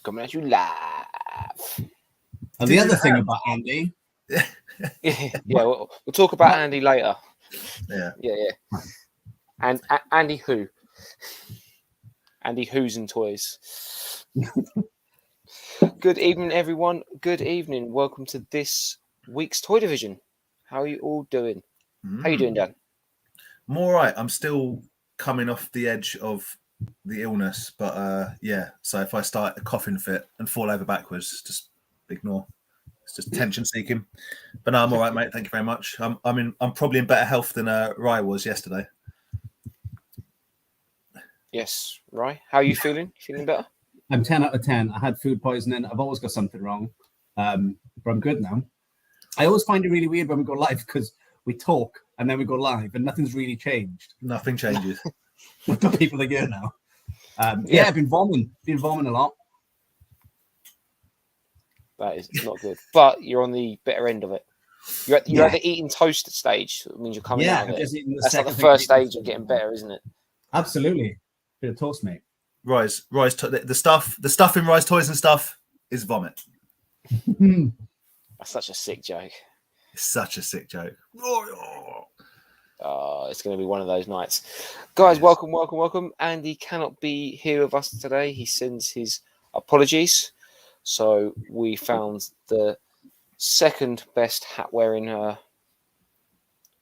coming at you live. And the other thing about Andy, we'll talk about Andy later. Yeah. And Andy who? Andy Who's and Toys. Good evening, everyone. Good evening. Welcome to this week's Toy Division. How are you all doing? How you doing, Dan? I'm all right. I'm still coming off the edge of the illness, but so if I start a coughing fit and fall over backwards, just ignore. It's just tension seeking. But no, I'm all right, mate. Thank you very much. I'm probably in better health than Rye was yesterday. Yes, Rye. How are you feeling? Feeling better? I'm 10 out of 10. I had food poisoning. I've always got something wrong, but I'm good now. I always find it really weird when we go live because we talk and then we go live and nothing's really changed. Nothing changes. We've got people that go now. I've been vomiting a lot. That is not good. But you're on the better end of it. You're at the eating toast stage. So it means you're coming out of it. That's like the first stage of getting better, isn't it? Absolutely. Bit of toast, mate. Rise. The stuff in Rise Toys and stuff is vomit. That's such a sick joke. It's such a sick joke. It's going to be one of those nights. Guys, welcome. Andy cannot be here with us today. He sends his apologies. So we found the second best hat-wearing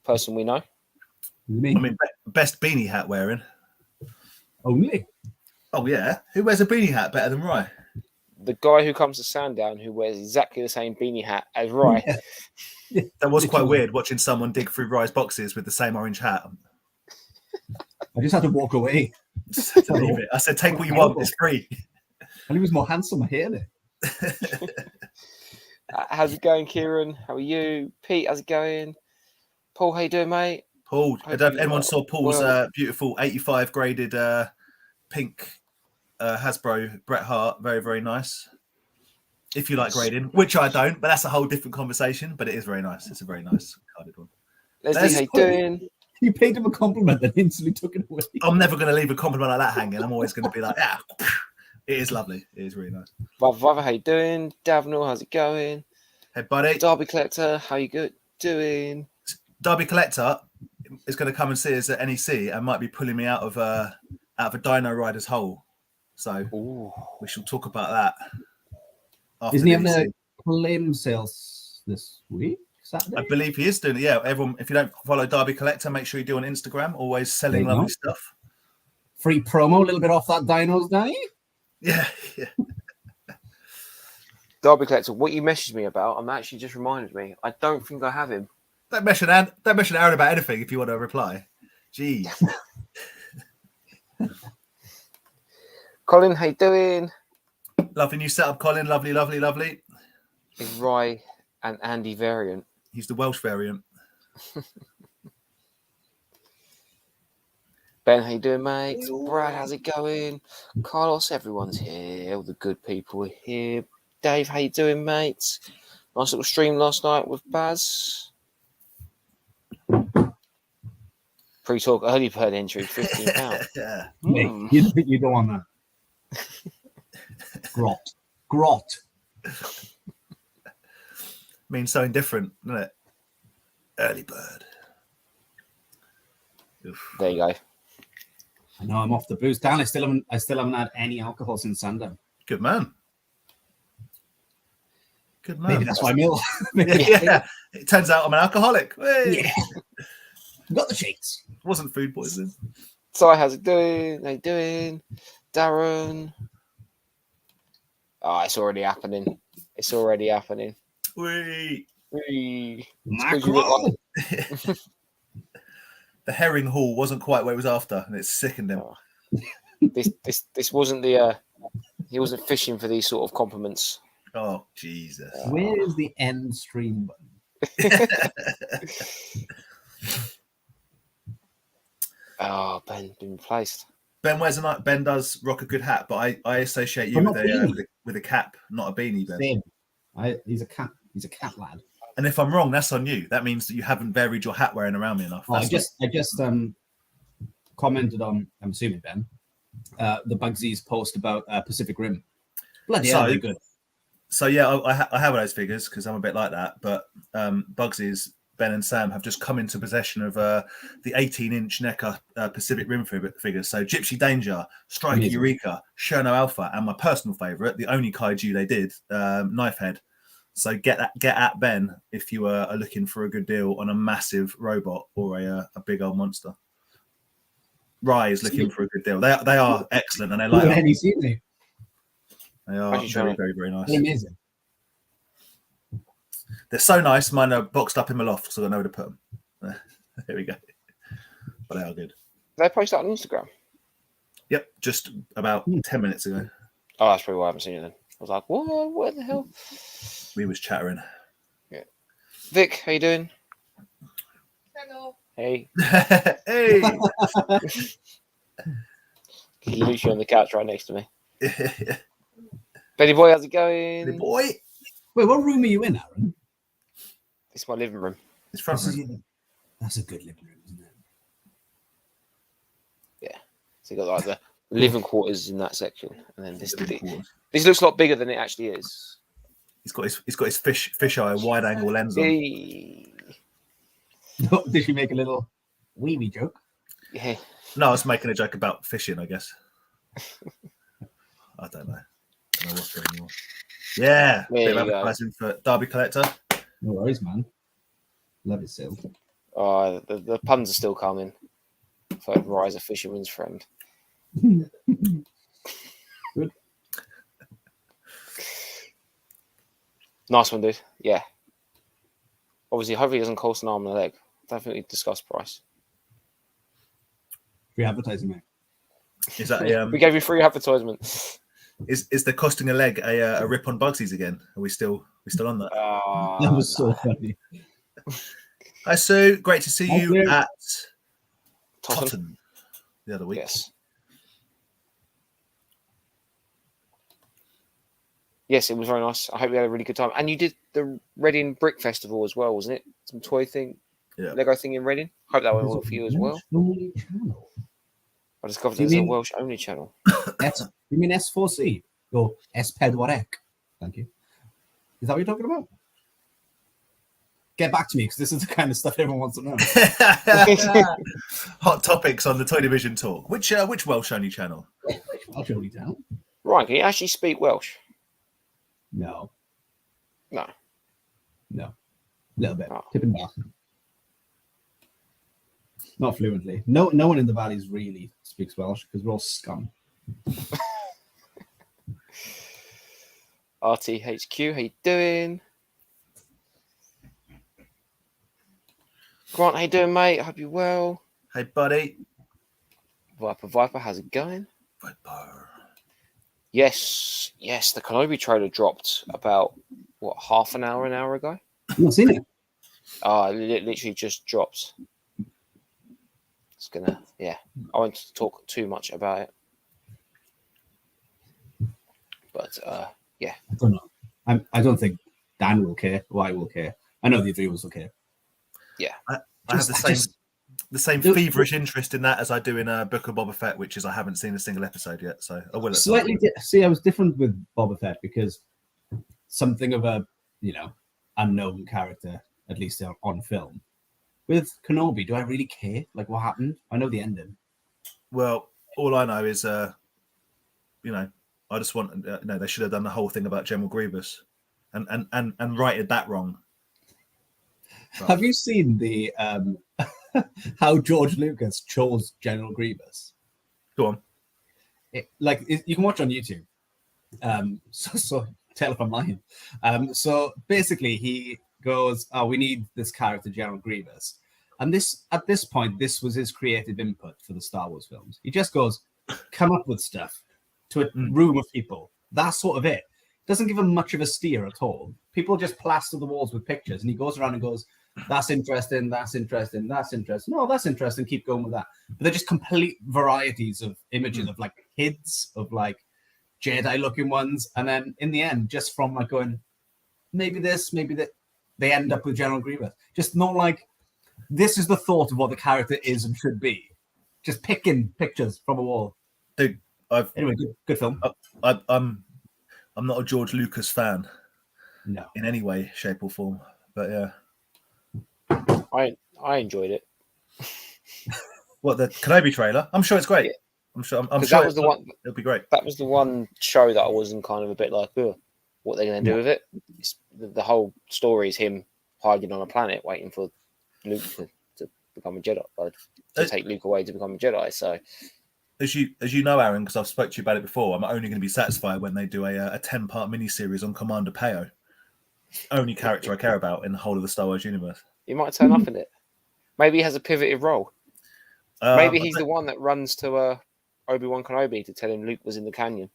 person we know. Best beanie hat wearing. Only? Oh, yeah. Who wears a beanie hat better than Rye? The guy who comes to Sandown who wears exactly the same beanie hat as Rye. Yeah. That was quite weird watching someone dig through Rye's boxes with the same orange hat. I just had to walk away. Leave it. I said, take what you want. It's free. And he was more handsome. I heard it. How's it going, Kieran? How are you? Pete, how's it going? Paul, how you doing, mate? Paul, I don't know if anyone saw Paul's beautiful 85 graded pink Hasbro Bret Hart. Very, very nice. If you like grading, which I don't, but that's a whole different conversation. But it is very nice. It's a very nice carded one. Leslie, how you doing? You paid him a compliment and instantly took it away. I'm never going to leave a compliment like that hanging. I'm always going to be like, yeah, it is lovely. It is really nice. Brother, how you doing? Davnell, how's it going? Hey, buddy. Derby Collector, how you doing? Derby Collector is going to come and see us at NEC and might be pulling me out of a Dino Rider's hole. So we shall talk about that. Isn't he having a claim sales this week? Saturday? I believe he is doing it. Yeah, everyone. If you don't follow Derby Collector, make sure you do on Instagram. Always selling lovely stuff. Free promo, a little bit off that Dinos, Danny. Yeah. Derby Collector, what you messaged me about, I'm actually just reminded me. I don't think I have him. Don't mention Aaron about anything if you want to reply. Jeez. Colin, how you doing? Lovely new setup, Colin. Lovely. Is Rye and Andy variant? He's the Welsh variant. Ben, how you doing, mate? Brad, how's it going? Carlos, everyone's here. All the good people are here. Dave, how you doing, mate? Nice little stream last night with Baz. Pre-talk early bird entry, £15. Yeah. You don't want that. Grot. Means something different, doesn't it? Early bird. Oof. There you go. I know I'm off the booze. Dan, I still haven't had any alcohol since Sunday. Good man. Maybe that's why I'm ill. Yeah. It turns out I'm an alcoholic. Hey. Yeah. Got the shakes. It wasn't food poisoning. So how's it doing? How you doing? Darren. Oh, it's already happening. Wee. Mackerel. The herring haul wasn't quite what it was after, and it sickened him. Oh. This wasn't the he wasn't fishing for these sort of compliments. Oh Jesus! Where is the end stream button? Oh, Ben's been replaced. Ben wears a night. Ben does rock a good hat, but I associate you with a cap, not a beanie, Ben. Same. He's a cat lad. And if I'm wrong, that's on you. That means that you haven't varied your hat wearing around me enough. I just commented on, I'm assuming Ben, the Bugsy's post about Pacific Rim. Bloody hell, they're good. So yeah, I have those figures because I'm a bit like that. But Bugsy's Ben and Sam have just come into possession of the 18-inch NECA Pacific Rim figures. So Gypsy Danger, Striker Amazing. Eureka, Cherno Alpha, and my personal favourite, the only kaiju they did, Knifehead. So get at Ben if you are looking for a good deal on a massive robot or a big old monster. Rye is looking for a good deal. They are excellent and they light up. They are very, very, very nice. Amazing. They're so nice. Mine are boxed up in my loft, so I don't know where to put them. There we go. But they are good. They post that on Instagram? Yep, just about 10 minutes ago. Oh, that's probably why I haven't seen it then. I was like, what the hell? We was chattering. Yeah. Vic, how you doing? Hello. Hey. Hey! Lucy on the couch right next to me. Benny boy, how's it going? Hey, boy! Wait, what room are you in, Aaron? It's my living room. It's front room. That's a good living room, isn't it? Yeah. So you got like the living quarters in that section, and then this looks a lot bigger than it actually is. He's got his fisheye wide angle lens on. Hey. Did she make a little wee joke? Yeah. No, I was making a joke about fishing, I guess. I don't know. I don't know what's going on. Yeah, bit of advertising for Derby Collector. No worries, man. Love it still. Oh, the puns are still coming. For Rise, a fisherman's friend. Good. Nice one, dude. Yeah. Obviously, hopefully it doesn't cost an arm and a leg. I don't think we discussed price. Free advertising, mate. Is that we gave you free advertisement. Is the costing a leg a rip on Bugsy's again? Are we still on that? That was so funny. Hi Sue, great to see you at Totten the other week. Yes, it was very nice. I hope you had a really good time. And you did the Reading Brick Festival as well, wasn't it? Some toy thing, Lego thing in Reading. Hope that went well for you as well. I discovered there's a Welsh only channel. You mean S4C or S-Pedwarek? Thank you. Is that what you're talking about? Get back to me because this is the kind of stuff everyone wants to know. Hot topics on the Toy Division talk. Which Welsh only channel? Welsh only channel. Right, can you actually speak Welsh? No. No. A little bit. Oh. Tip and back. Not fluently. No one in the valleys really speaks Welsh because we're all scum. RTHQ, how you doing? Grant, how you doing, mate? I hope you're well. Hey, buddy. Viper, how's it going? Viper. Yes, the Kenobi trailer dropped about, half an hour ago? You've not seen it? It literally just dropped. It's gonna, I won't talk too much about it. But, I don't know. I don't think Dan will care, or I will care. I know the viewers will care. Yeah. I have the same feverish interest in that as I do in Book of Boba Fett, which is I haven't seen a single episode yet, so I will. See, I was different with Boba Fett because something of a unknown character, at least on film. With Kenobi, do I really care? Like what happened? I know the ending. Well, all I know is, I just want they should have done the whole thing about General Grievous, and righted that wrong. But... Have you seen the how George Lucas chose General Grievous? Go on. You can watch on YouTube. So tell if I'm lying. So basically, he goes, "Oh, we need this character, General Grievous," and at this point, this was his creative input for the Star Wars films. He just goes, "Come up with stuff." To a room of people. That's sort of it. Doesn't give him much of a steer at all. People just plaster the walls with pictures, and he goes around and goes, "That's interesting. That's interesting. That's interesting. No, that's interesting. Keep going with that." But they're just complete varieties of images of like kids, of like Jedi-looking ones, and then in the end, just from like going, maybe this, maybe that, they end up with General Grievous. Just not like this is the thought of what the character is and should be. Just picking pictures from a wall. Dude. Anyway, good film. I'm not a George Lucas fan No. in any way, shape, or form. But yeah. I enjoyed it. What, the Kenobi trailer? I'm sure it's great. Yeah. I'm sure. I'm 'Cause sure that was the one. It'll be great. That was the one show that I wasn't kind of a bit like, oh, what they're going to do with it. The whole story is him hiding on a planet, waiting for Luke to become a Jedi, to take Luke away to become a Jedi. So, as you know, Aaron, because I've spoke to you about it before, I'm only going to be satisfied when they do a 10-part miniseries on Commander Peo. Only character I care about in the whole of the Star Wars universe. He might turn up in it. Maybe he has a pivoted role. Maybe he's the one that runs to Obi-Wan Kenobi to tell him Luke was in the canyon.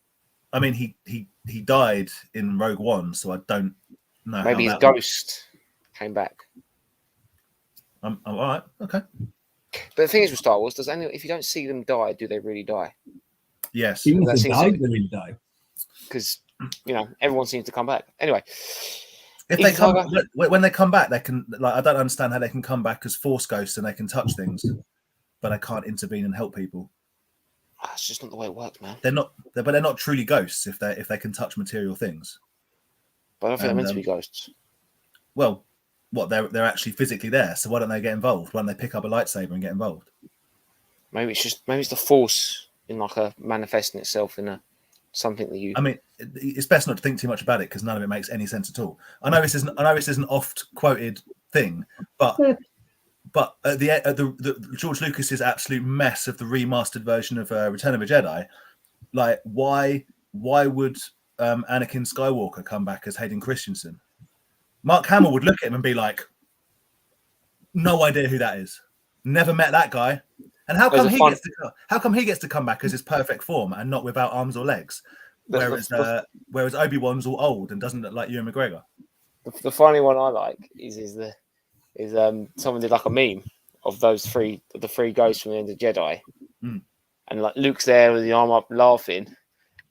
I mean, he died in Rogue One, so I don't know. Maybe how his that ghost came back. I'm all right. Okay. But the thing is with Star Wars, if you don't see them die, do they really die? Yes. Even That if they seems died, like- they really die. Because everyone seems to come back. Anyway, If they come, Tiger- when they come back, they can. Like, I don't understand how they can come back as Force ghosts and they can touch things, but they can't intervene and help people. it's just not the way it works, man. But they're not truly ghosts if they can touch material things. But I don't think they're And, meant to be ghosts. Well, they're actually physically there, so why don't they get involved? Why don't they pick up a lightsaber and get involved? Maybe it's the Force in like a manifesting itself in something that you. I mean, it's best not to think too much about it because none of it makes any sense at all. I know this isn't oft quoted thing, but the George Lucas's absolute mess of the remastered version of Return of the Jedi, like why would Anakin Skywalker come back as Hayden Christensen? Mark Hamill would look at him and be like, "No idea who that is. Never met that guy." And how come he gets to come back as his perfect form and not without arms or legs? Whereas Obi-Wan's all old and doesn't look like Ewan McGregor. The funny one I like is someone did like a meme of the three ghosts from the end of Jedi, and like Luke's there with the arm up laughing,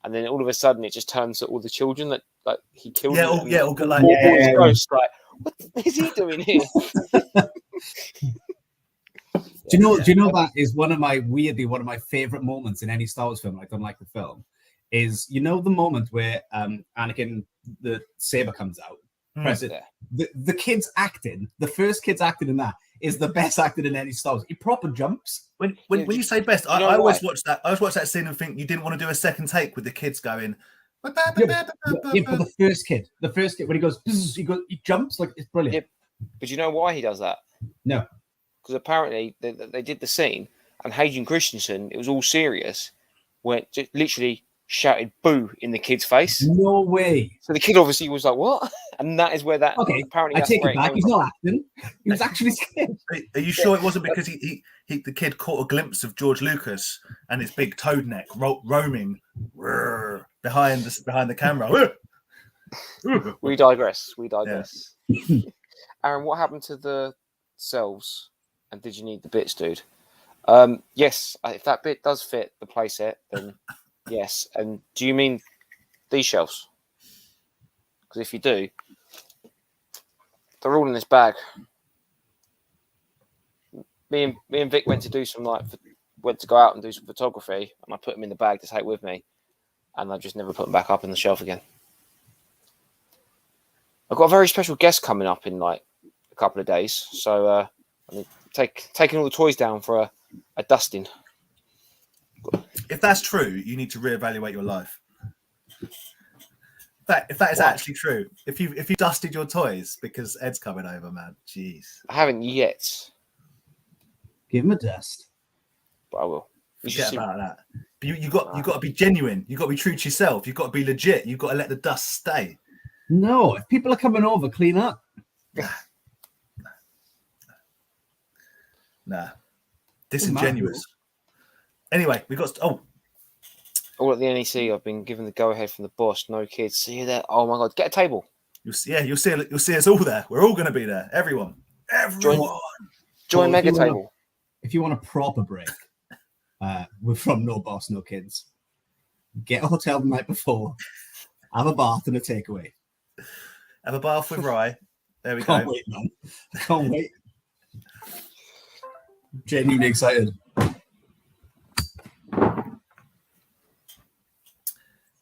and then all of a sudden it just turns to all the children that like he killed. All his ghosts, like, what is he doing here? Do you know that is one of my favorite moments in any Star Wars film? I don't like the film. Is the moment where Anakin the saber comes out. Press it. The kids acting, the first kids acting in that is the best acted in any StarArs. He proper jumps. When you say best, I always watch that. I always watch that scene and think you didn't want to do a second take with the kids going. For the first kid when he goes, he jumps like it's brilliant. Yeah, but you know why he does that? No, because apparently they did the scene and Hayden Christensen, it was all serious, went just literally shouted "boo" in the kid's face. No way. So the kid obviously was like, "What?" And that is where that. Okay, apparently I take it back. He's not acting. He was actually scared. Are you sure it wasn't because the kid caught a glimpse of George Lucas and his big toad neck roaming behind the camera? We digress. Yeah. Aaron, what happened to the cells? And did you need the bits, dude? Yes, if that bit does fit the playset, then yes. And do you mean these shelves? Because if you do, they're all in this bag. Me and Vic went to do some went to go out and do some photography, and I put them in the bag to take with me, and I just never put them back up in the shelf again. I've got a very special guest coming up in like a couple of days, so I'm taking all the toys down for a dusting. If that's true, you need to reevaluate your life. If that is actually true, if you dusted your toys because Ed's coming over, man, jeez. I haven't yet. Give him a dust. But I will. Forget about that. You got to be genuine. You got to be true to yourself. You got to be legit. You got to let the dust stay. No, if people are coming over, clean up. Nah, disingenuous. Anyway, we got all at the NEC. I've been given the go ahead from the boss. No kids. See you there. Oh my god, get a table. You'll see us all there. We're all going to be there. Everyone. Join Mega Table. If you want a proper break, we're from No Boss, No Kids. Get a hotel the night before. Have a bath and a takeaway. Have a bath with rye. There we Can't go. wait, man. Can't wait. Genuinely excited.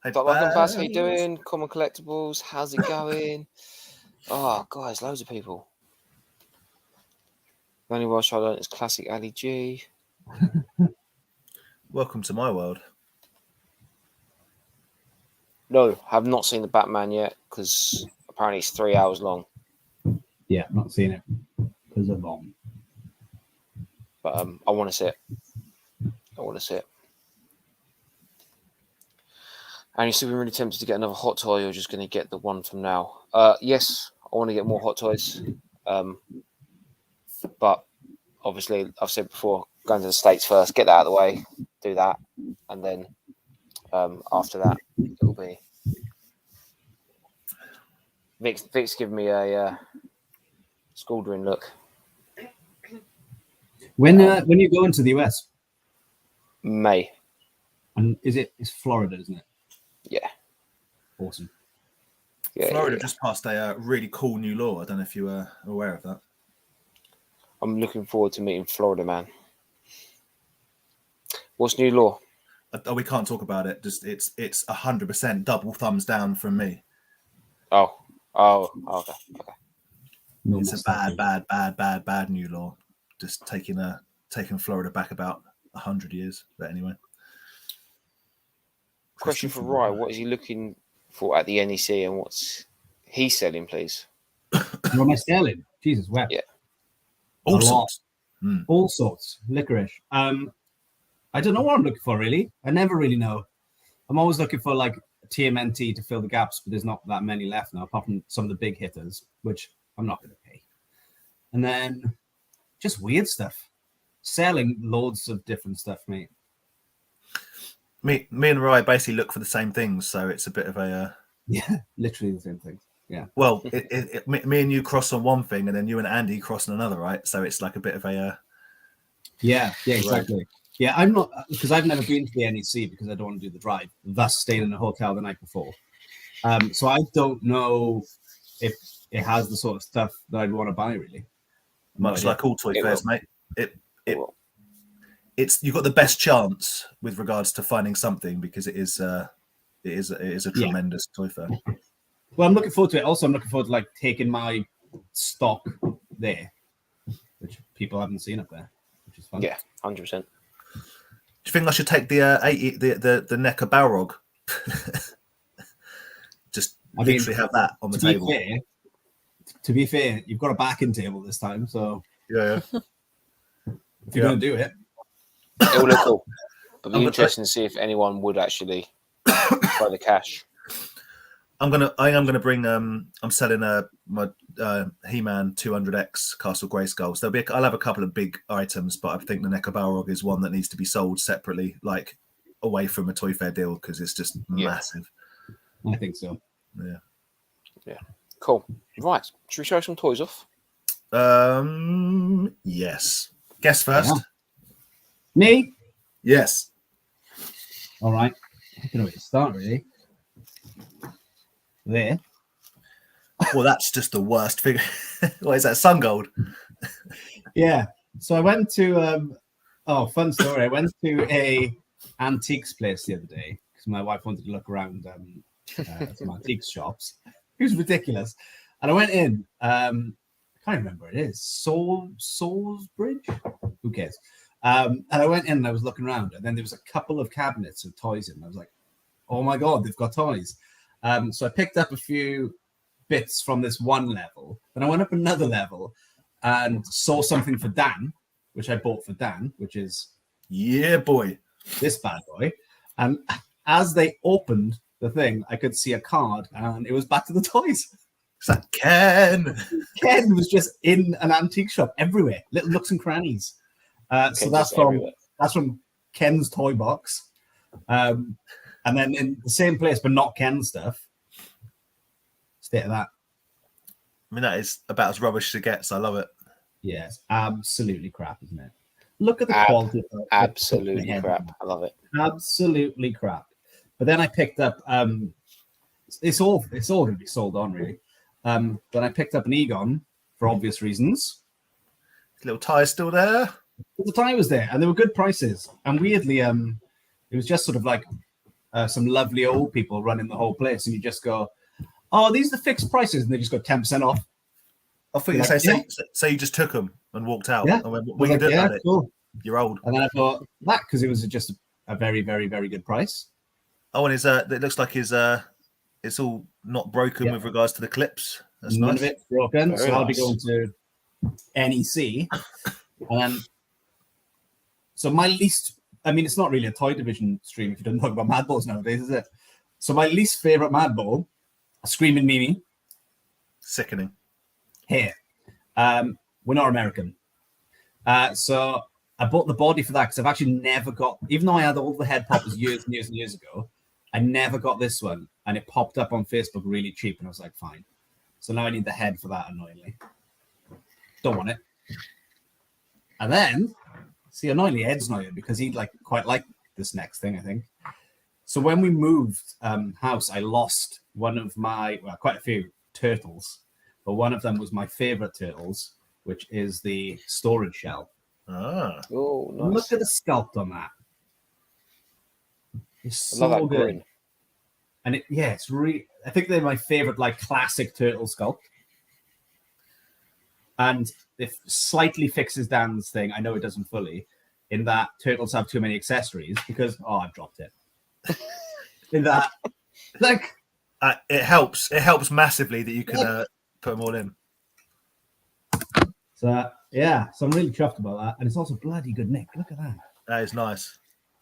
Hey, Dot London Bass, how you doing? Common Collectibles, how's it going? Oh, guys, loads of people. The only Welsh I learned is classic Ali G. Welcome to my world. No, have not seen the Batman yet because apparently it's 3 hours long. Yeah, not seen it because of long. But I want to see it. I want to see it. And you're still really tempted to get another hot toy, or you're just going to get the one from now? Yes, I want to get more hot toys. But obviously, I've said before, going to the States first, get that out of the way, do that. And then after that, it'll be... Vic's giving me a Scaldering look. When you go into the US, May. and it's Florida, isn't it? Yeah. Awesome. Yeah, Florida yeah. just passed a really cool new law. I don't know if you were aware of that. I'm looking forward to meeting Florida Man. What's new law? Oh, we can't talk about it. Just it's 100% double thumbs down from me. Oh, okay. No It's a mustache. bad new law. Just taking Florida back about 100 years. But anyway. Question for Rye: what is he looking for at the NEC, and what's he selling, please? What am I selling? Jesus, web. Yeah. All sorts. All sorts. Licorice. I don't know what I'm looking for, really. I never really know. I'm always looking for like TMNT to fill the gaps, but there's not that many left now, apart from some of the big hitters, which I'm not going to pay. And then just weird stuff. Selling loads of different stuff, mate. Me and Rye basically look for the same things, so it's a bit of a Yeah, literally the same thing. Yeah. well, me and you cross on one thing, and then you and Andy cross on another, right? So it's like a bit of a Yeah, exactly. Yeah, I'm not, because I've never been to the NEC because I don't want to do the drive, thus staying in a hotel the night before. So I don't know if it has the sort of stuff that I'd want to buy, really. much like all toy fairs, mate. It's You've got the best chance with regards to finding something because it is a tremendous toy fair. Well, I'm looking forward to it. Also, I'm looking forward to like taking my stock there, which people haven't seen up there, which is fun. Yeah, 100%. Do you think I should take the NEC Balrog? Just literally have that on the table. To be fair, you've got a backing table this time, so Yeah. if you're going to do it, It will look cool. It'll be interesting to see if anyone would actually buy the cash. I am gonna bring. I'm selling my He-Man 200X Castle Grayskull. So I'll have a couple of big items, but I think the NEC Balrog is one that needs to be sold separately, like away from a toy fair deal, because it's just massive. I think so. Yeah. Cool. Right. Should we show some toys off? Yes. Guess first. Yeah. Me? Yes. All right. I don't know where to start, really. There. Well, that's just the worst figure. What is that? Sun Gold? Yeah. So I went to fun story. I went to a antiques place the other day because my wife wanted to look around some antiques shops. It was ridiculous. And I went in. I can't remember what it is. Salisbury? Who cares? And I went in and I was looking around, and then there was a couple of cabinets of toys in. And I was like, oh my God, they've got toys. So I picked up a few bits from this one level. Then I went up another level and saw something for Dan, which I bought for Dan, which is this bad boy. And as they opened the thing, I could see a card, and it was back to the toys. Is that Ken? Ken was just in an antique shop everywhere, little nooks and crannies. So that's from Ken's toy box. And then in the same place, but not Ken stuff. State of that. I mean, that is about as rubbish as it gets. I love it. Yeah, it's absolutely crap, isn't it? Look at the quality. Absolutely crap. I love it. Absolutely crap. But then I picked up. It's all going to be sold on, really. Then I picked up an Egon for obvious reasons. His little tie is still there. But the tie was there, and there were good prices. And weirdly, it was just sort of like some lovely old people running the whole place, and you just go, "Oh, these are the fixed prices," and they just got 10% off. I thought you Like, say, so you just took them and walked out. Yeah. And went, I what was are you like, doing about it? cool. You're old. And then I thought that because it was just a very, very, very good price. Oh, and it looks like it's all not broken with regards to the clips. That's None nice. of it's broken. Very So I'll be nice. going to NEC. So my least, I mean, it's not really a toy division stream if you don't talk about Madballs nowadays, is it? So my least favorite Madball, Screaming Mimi, Sickening. here. We're not American. So I bought the body for that because I've actually never got, even though I had all the head poppers years and years and years ago, I never got this one. And it popped up on Facebook really cheap. And I was like, fine. So now I need the head for that, annoyingly. Don't want it. And then, see, annoyingly, Ed's not here because he'd quite like this next thing, I think. So when we moved house, I lost one of my, well, quite a few turtles. But one of them was my favorite turtles, which is the storage shell. Ah. Oh, nice. Look at the sculpt on that. It's I love so that good. grin. And it's really, I think they're my favorite, classic turtle sculpt. And it slightly fixes Dan's thing. I know it doesn't fully, in that turtles have too many accessories because, I dropped it. In that, it helps. It helps massively that you can put them all in. So, so I'm really chuffed about that. And it's also bloody good nick. Look at that. That is nice.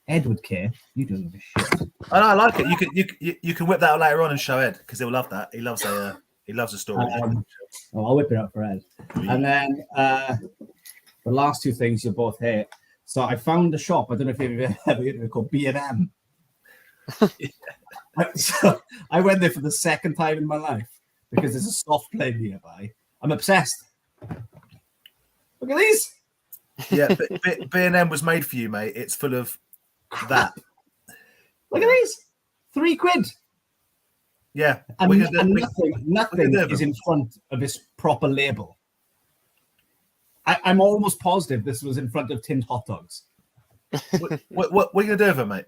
Ed would care. You don't give a shit. I like it. You can whip that out later on and show Ed because he'll love that. He loves a story. I'll whip it up for Ed. And then the last two things you both hate. So I found a shop. I don't know if you've ever heard of it, called B&M. So I went there for the second time in my life because there's a soft play nearby. I'm obsessed. Look at these. Yeah, B&M was made for you, mate. It's full of that. Look at these. £3. Yeah, And nothing is in front of this proper label. I'm almost positive this was in front of tinned hot dogs. what are you gonna do with them, mate?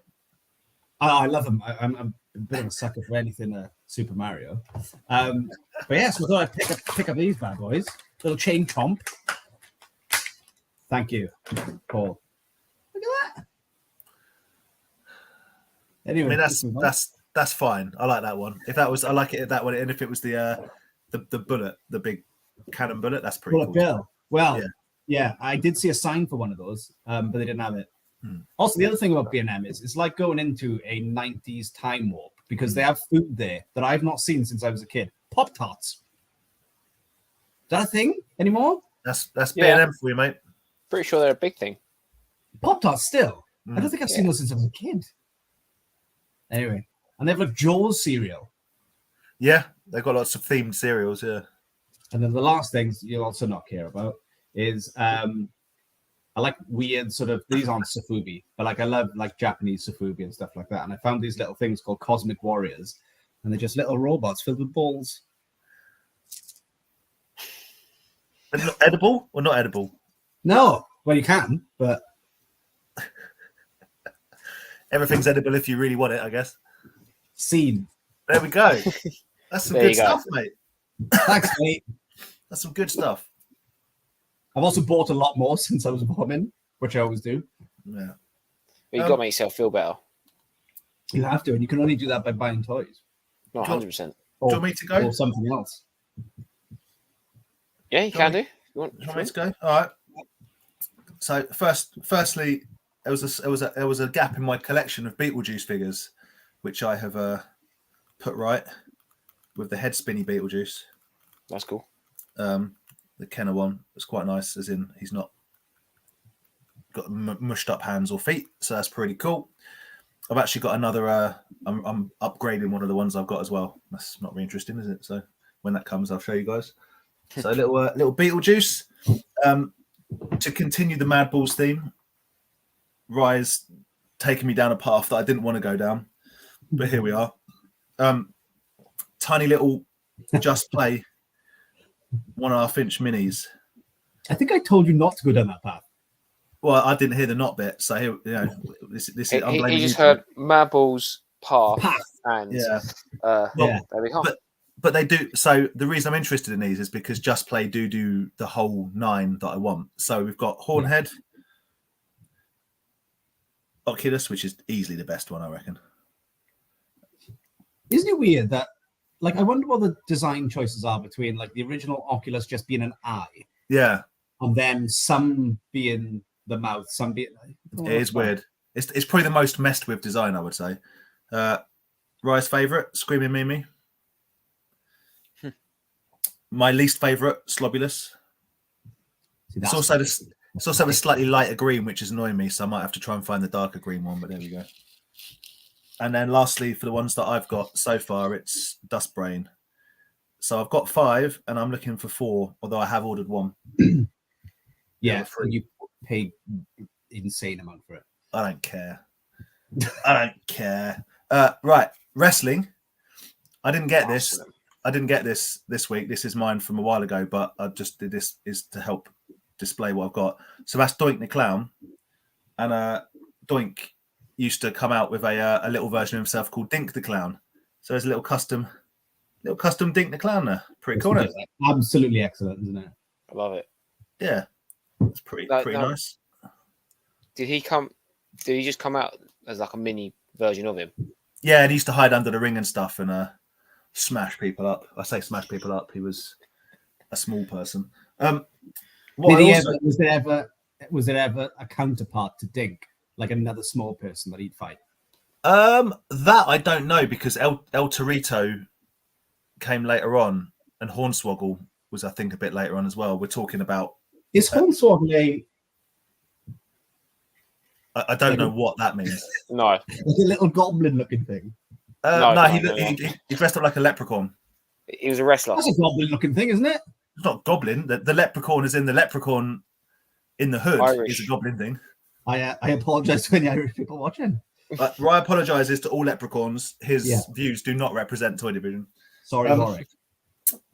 I love them. I'm a bit of a sucker for anything Super Mario. But yes, so I thought I'd pick up these bad boys. Little chain chomp. Thank you, Paul. Look at that. Anyway, I mean, that's fine. I like that one. If that was, I like it that one. And if it was the bullet, the big cannon bullet, that's pretty cool. Girl. Well, yeah, I did see a sign for one of those, but they didn't have it. Also, the other thing about B&M is it's like going into a 90s time warp because they have food there that I've not seen since I was a kid. Pop-Tarts. Is that a thing anymore? That's B&M for you, mate. Pretty sure they're a big thing. Pop-Tarts still? I don't think I've seen those since I was a kid. Anyway, and they have Jaws cereal. Yeah, they've got lots of themed cereals, yeah. And then the last things you'll also not care about is I like weird sort of, these aren't Safubi, but I love Japanese Safubi and stuff like that. And I found these little things called Cosmic Warriors, and they're just little robots filled with balls. Edible or not edible? No, well you can, but everything's edible if you really want it, I guess. Seed. There we go. That's some good stuff, mate. Thanks, mate. That's some good stuff. I've also bought a lot more since I was bombing, which I always do. Yeah. But you've got to make yourself feel better. You have to, and you can only do that by buying toys. Not 100%. Do you want me to go? Or something else. Yeah, you can do. You want me to go? All right. So firstly, there was a gap in my collection of Beetlejuice figures, which I have put right with the head spinny Beetlejuice. That's cool. The Kenner one was quite nice, as in he's not got mushed up hands or feet, so that's pretty cool. I've actually got another. I'm upgrading one of the ones I've got as well. That's not very interesting, is it? So when that comes, I'll show you guys. So a little Beetlejuice. To continue the Madballs theme, Rise taking me down a path that I didn't want to go down, but here we are. Tiny little Just Play 1.5 inch minis. I think I told you not to go down that path. Well, I didn't hear the not bit, so here, this is. He just heard Madballs Path, Path. and Yeah. there Yeah. we go. But they do. So the reason I'm interested in these is because Just Play do the whole 9 that I want. So we've got Hornhead, Oculus, which is easily the best one, I reckon. Isn't it weird that, like, I wonder what the design choices are between, like, the original Oculus just being an eye, Yeah, and then some being the mouth, some being. it is weird. It's probably the most messed with design, I would say. Rye's favorite, Screaming Mimi. My least favorite, Slobulus. It's also a slightly lighter green, which is annoying me, so I might have to try and find the darker green one, but there we go. And then lastly, for the ones that I've got so far, it's Dust Brain. So I've got 5, and I'm looking for 4, although I have ordered 1. Yeah, free. you paid insane amount for it. I don't care. I don't care. Right, wrestling. I didn't get this. I didn't get this week. This is mine from a while ago, but I just did this is to help display what I've got. So that's Doink the Clown, and Doink used to come out with a little version of himself called Dink the Clown. So there's a little custom Dink the Clown there. Pretty cool, isn't it? Absolutely excellent, isn't it? I love it. Yeah, it's pretty nice. Did he just come out as like a mini version of him? Yeah, and he used to hide under the ring and stuff and smash people up. I say smash people up. He was a small person. Was there ever a counterpart to Dink, like another small person that he'd fight? That I don't know, because El Torito came later on, and Hornswoggle was, I think, a bit later on as well. We're talking about Is Hornswoggle I don't know what that means. No, like a little goblin-looking thing? No, He dressed up like a leprechaun. he was a wrestler. That's a goblin-looking thing, isn't it? It's not goblin. The leprechaun is in the leprechaun in the hood. Irish. Is a goblin thing. I apologize to any Irish people watching. Ryan apologizes to all leprechauns. His views do not represent Toy Division. Sorry, Warwick.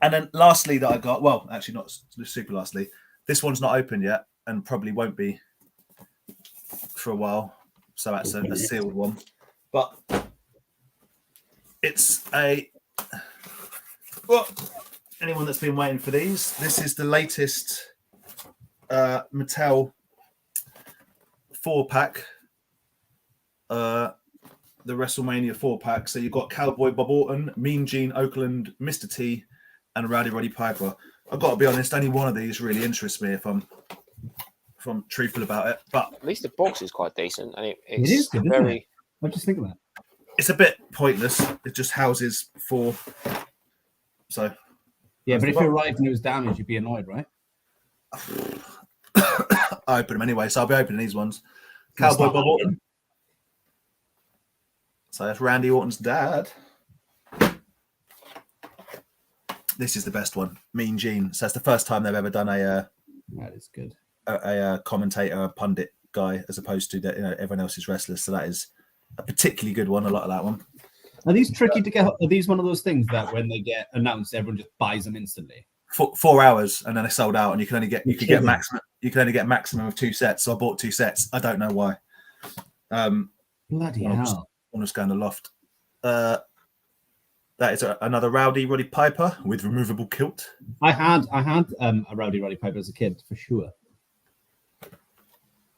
And then lastly that I got, well, actually not super lastly, this one's not open yet and probably won't be for a while. So that's a sealed one. But it's anyone that's been waiting for these, this is the latest Mattel 4-pack. The WrestleMania 4-pack. So you've got Cowboy Bob Orton, Mean Gene Oakland, Mr. T, and Rowdy Roddy Piper. I've got to be honest, only one of these really interests me if I'm truthful about it. But at least the box is quite decent, and It is good, isn't it? What do you think of that? it's a bit pointless. It just houses 4. So Yeah, but if it arrived and it was damaged, you'd be annoyed, right? I open them anyway, so I'll be opening these ones. Cowboy Bob Orton. So that's Randy Orton's dad. This is the best one, Mean Gene. So that's the first time they've ever done That is good. a commentator, a pundit guy, as opposed to everyone else's wrestlers. So that is a particularly good one. I like that one. Are these tricky to get? Are these one of those things that when they get announced, everyone just buys them instantly? 4 hours and then they sold out, and you can only get maximum of 2 sets. So I bought 2 sets. I don't know why. Bloody hell! I'm just going to loft. That is another Rowdy Roddy Piper with removable kilt. I had a Rowdy Roddy Piper as a kid for sure.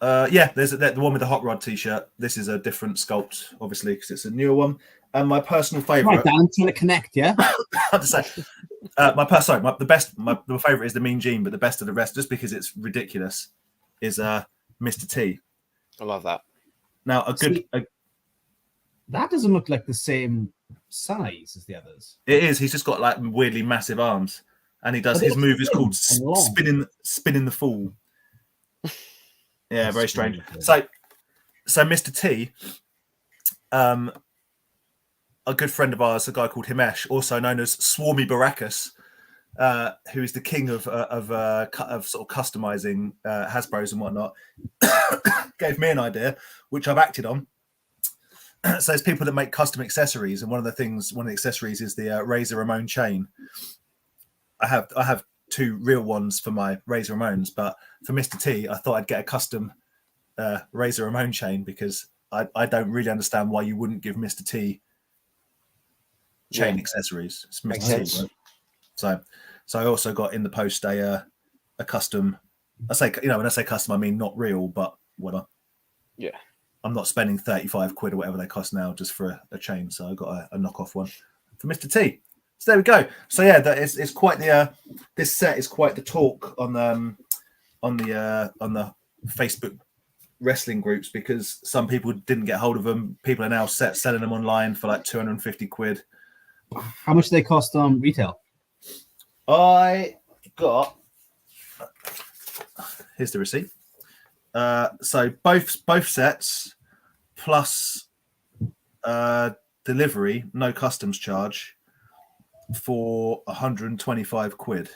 Yeah, there's the one with the Hot Rod T-shirt. This is a different sculpt, obviously, because it's a newer one. And my personal favorite. Right, Dan, trying to connect, yeah. I have to say, my favorite is the Mean Gene, but the best of the rest, just because it's ridiculous, is Mr. T. I love that. Now, that doesn't look like the same size as the others. It is. He's just got like weirdly massive arms, and he does his move is called spinning the fool. Yeah, that's very strange. So Mr. T, a good friend of ours, a guy called Himesh, also known as Swarmy Baracus, who is the king of sort of customizing Hasbros and whatnot, gave me an idea, which I've acted on. So there's people that make custom accessories, and one of the accessories is the Razor Ramon chain. I have 2 real ones for my Razor Ramones, but for Mr. T, I thought I'd get a custom Razor Ramon chain because I don't really understand why you wouldn't give Mr. T chain accessories. It's Makes Mr. T, sense. right? So I also got in the post a custom. I say, when I say custom, I mean not real, but whatever. Yeah. I'm not spending 35 quid or whatever they cost now just for a chain. So I got a knockoff one for Mr. T. So there we go. So yeah, that is it's quite the this set is quite the talk on the Facebook wrestling groups, because some people didn't get hold of them. People are now selling them online for like 250 quid. How much do they cost on retail? I got, here's the receipt. So both sets plus delivery, no customs charge, for 125 quid.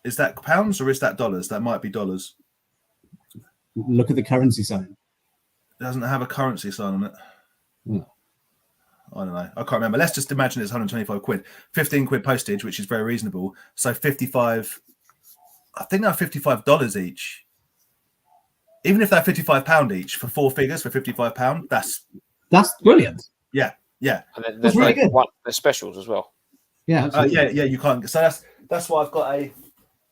Is that pounds or is that dollars? That might be dollars. Look at the currency sign. It doesn't have a currency sign on it. Hmm. I don't know. I can't remember. Let's just imagine it's 125 quid. 15 quid postage, which is very reasonable. So 55, I think they're $55 each. Even if they're £55 each for 4 figures for £55, that's brilliant. Yeah. And then That's really good. There's specials as well. Yeah, absolutely. Yeah. You can't. So that's why I've got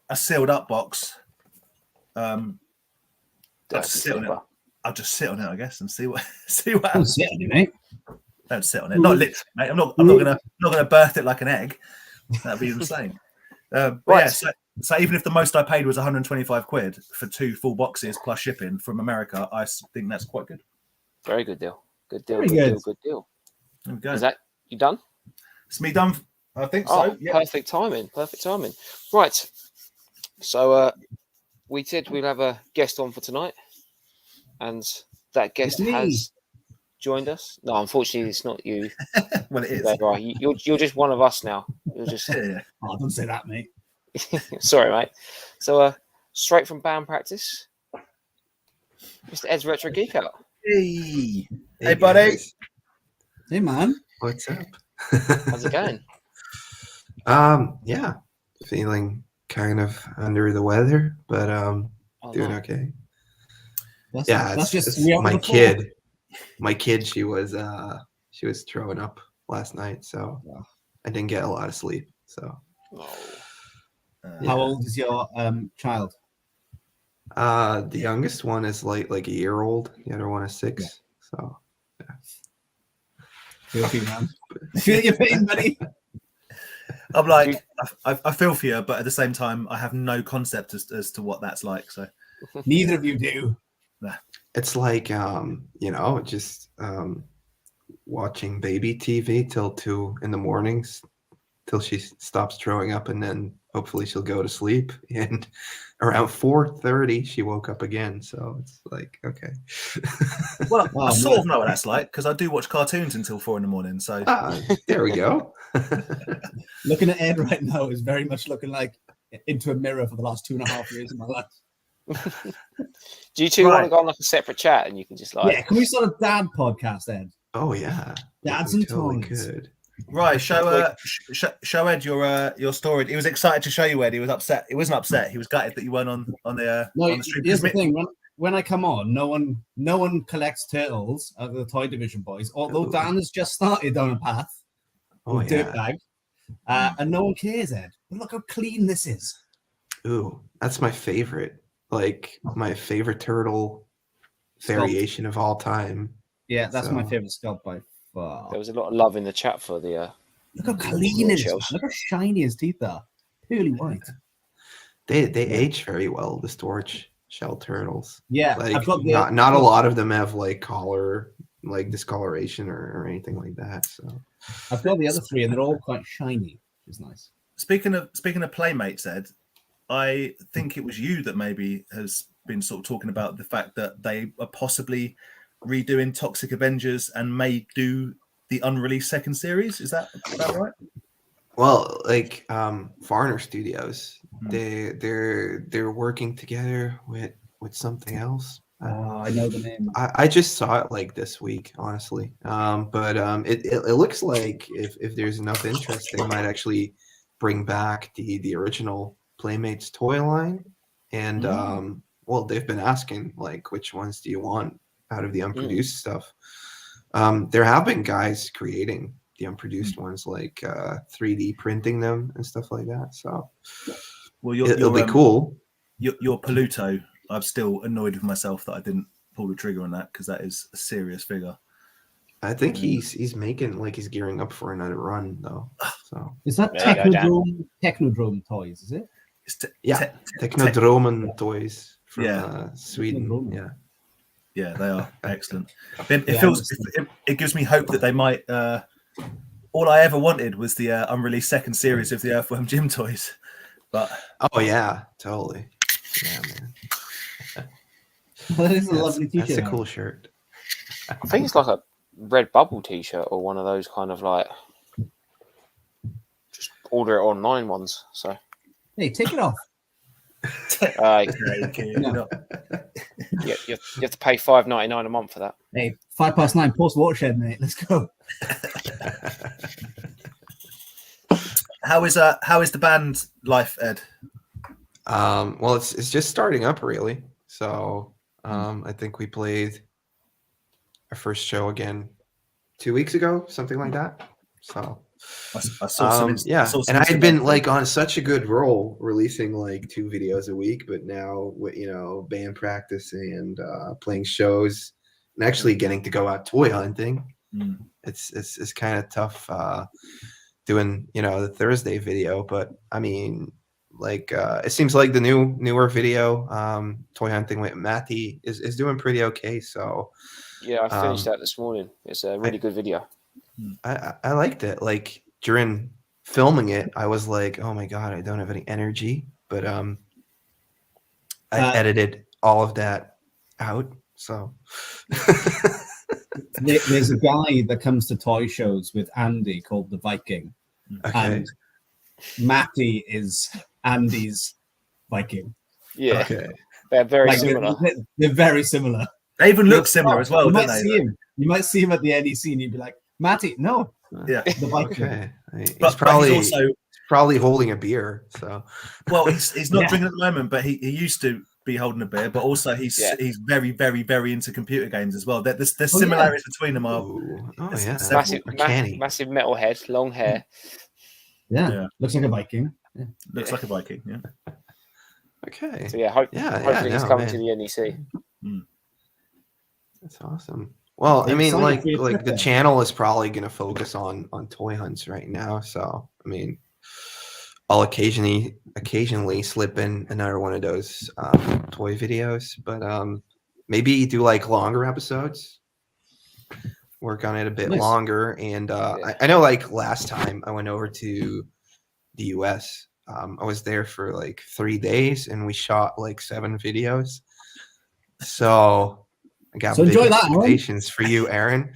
a sealed up box. I'll just sit on it, I guess, and see what Don't happens. sit on it, mate. Don't sit on it. Not literally, mate. I'm not gonna birth it like an egg. That'd be insane. But Right. yeah, so even if the most I paid was 125 quid for 2 full boxes plus shipping from America, I think that's quite good. Very good deal. Good deal. Very Good deal. There we go. Is that you done? It's me done. I think Oh, so. Yeah. perfect timing. Right. So we'll have a guest on for tonight, and that guest It's me. has joined us. No, unfortunately, it's not you. Well, it is. There you are. You're just one of us now. You're just Yeah. Oh, don't say that, mate. sorry, mate. So straight from band practice, Mr. Eds Retro Geek Out. Hey, buddy. Guys. Hey, man. What's up? How's it going? Yeah, feeling kind of under the weather, but Oh, doing no. okay. That's Yeah, just it's my kid. My kid, she was throwing up last night, so I didn't get a lot of sleep. So, Oh. How old is your child? the youngest one is like a year old. The other one is 6. Yeah. So, Feel for you, man. Feel your pain, buddy. I'm like, I feel for you, but at the same time, I have no concept as to what that's like. So Neither of you do. it's like just watching baby TV till 2 in the mornings till she stops throwing up, and then hopefully she'll go to sleep. And around 4:30 she woke up again, so it's like, okay. well, Oh, I sort of man. know what that's like because I do watch cartoons until 4 in the morning. So There we go. Looking at Ed right now is very much looking like into a mirror for the last 2.5 years of my life. Do you two want to go on like a separate chat and you can just like? Yeah, can we start a dad podcast, Ed? Oh yeah, Dads we and totally toys. could. right, show Ed your story. He was excited to show you, Ed. He was upset. He wasn't upset. He was gutted that you weren't on the stream. Here's the thing: when I come on, no one collects turtles out of the toy division boys. Although Ooh. Dan has just started down a path Oh with yeah. Dirtbag, and no one cares, Ed. But look how clean this is. Ooh, that's my favorite. Like my favorite turtle Sculpt. variation of all time. Yeah, that's my So- favorite sculpt by far. There was a lot of love in the chat for the. Look how clean it is. shells. Man. Look how shiny his teeth are. Pearly white. They age very well, the storage shell turtles. Yeah, Like I've got the, not a lot of them have like collar, like discoloration or anything like that. So I've got the other 3, and they're all quite shiny. It's nice. Speaking of Playmates, Ed, I think it was you that maybe has been sort of talking about the fact that they are possibly redoing Toxic Avengers and may do the unreleased second series. Is that right? well, like Foreigner Studios, Hmm. they're working together with something else. I know the name. I just saw it like this week, honestly. But it looks like if there's enough interest, they might actually bring back the original Playmates toy line. And well, they've been asking like, which ones do you want out of the unproduced stuff. There have been guys creating the unproduced ones, like 3D printing them and stuff like that. So Well, it'll be cool. Your Paluto, I'm still annoyed with myself that I didn't pull the trigger on that, because that is a serious figure. I think he's making, like, he's gearing up for another run though. So Is that There you go, Technodrome Toys? Is it? It's Technodromen toys from Yeah. Sweden. Technodromen. Yeah. Yeah, they are excellent. It gives me hope that they might. All I ever wanted was the unreleased second series of the Earthworm Jim toys, but Oh yeah, totally. Yeah, man. That is a lovely That's T-shirt. a cool shirt. I think it's like a Red Bubble T-shirt or one of those kind of like just order it online ones. So Hey, take it off. no. you have to pay $5.99 a month for that. Hey, 9:05 post watershed, mate. Let's go. How is the band life, Ed? Well, it's just starting up really. So I think we played our first show again 2 weeks ago, something like that. So I saw some. yeah, saw some and I had been Instagram. like on such a good roll, releasing like 2 videos a week, but now with band practice and playing shows and actually getting to go out toy hunting, it's kind of tough doing the Thursday video. But I mean, like it seems like the newer video, toy hunting with Matty, is doing pretty okay. So Yeah, I finished that this morning. It's a really good video. I liked it. Like during filming it, I was like, oh my god, I don't have any energy. But I edited all of that out. So There's a guy that comes to toy shows with Andy called the Viking. okay. And Matty is Andy's Viking. Yeah, Okay. they're very Like, similar. They're very similar. They even look similar as well, You don't might they? see him. You might see him at the NEC and you'd be like, Matty, no, Yeah. the Viking. Okay. He's But probably he's also, probably holding a beer. So well, he's not Yeah. drinking at the moment, but he used to be holding a beer. But also he's very, very, very into computer games as well. There's similarities between them. ooh. Oh yeah. Massive, A canny. massive metal head, long hair. Yeah. Looks like a Viking. Yeah. Looks like a Viking. Yeah. Okay. So yeah, hopefully he's coming to the NEC. That's awesome. Well, I I'm mean, excited for your like trip the then. channel is probably going to focus on toy hunts right now. So, I mean, I'll occasionally slip in another one of those toy videos, but maybe do like longer episodes. Work on it a bit Nice. longer, and I know like last time I went over to the US, I was there for like 3 days, and we shot like 7 videos. So I got So big enjoy that, Aaron. expectations for you, Aaron.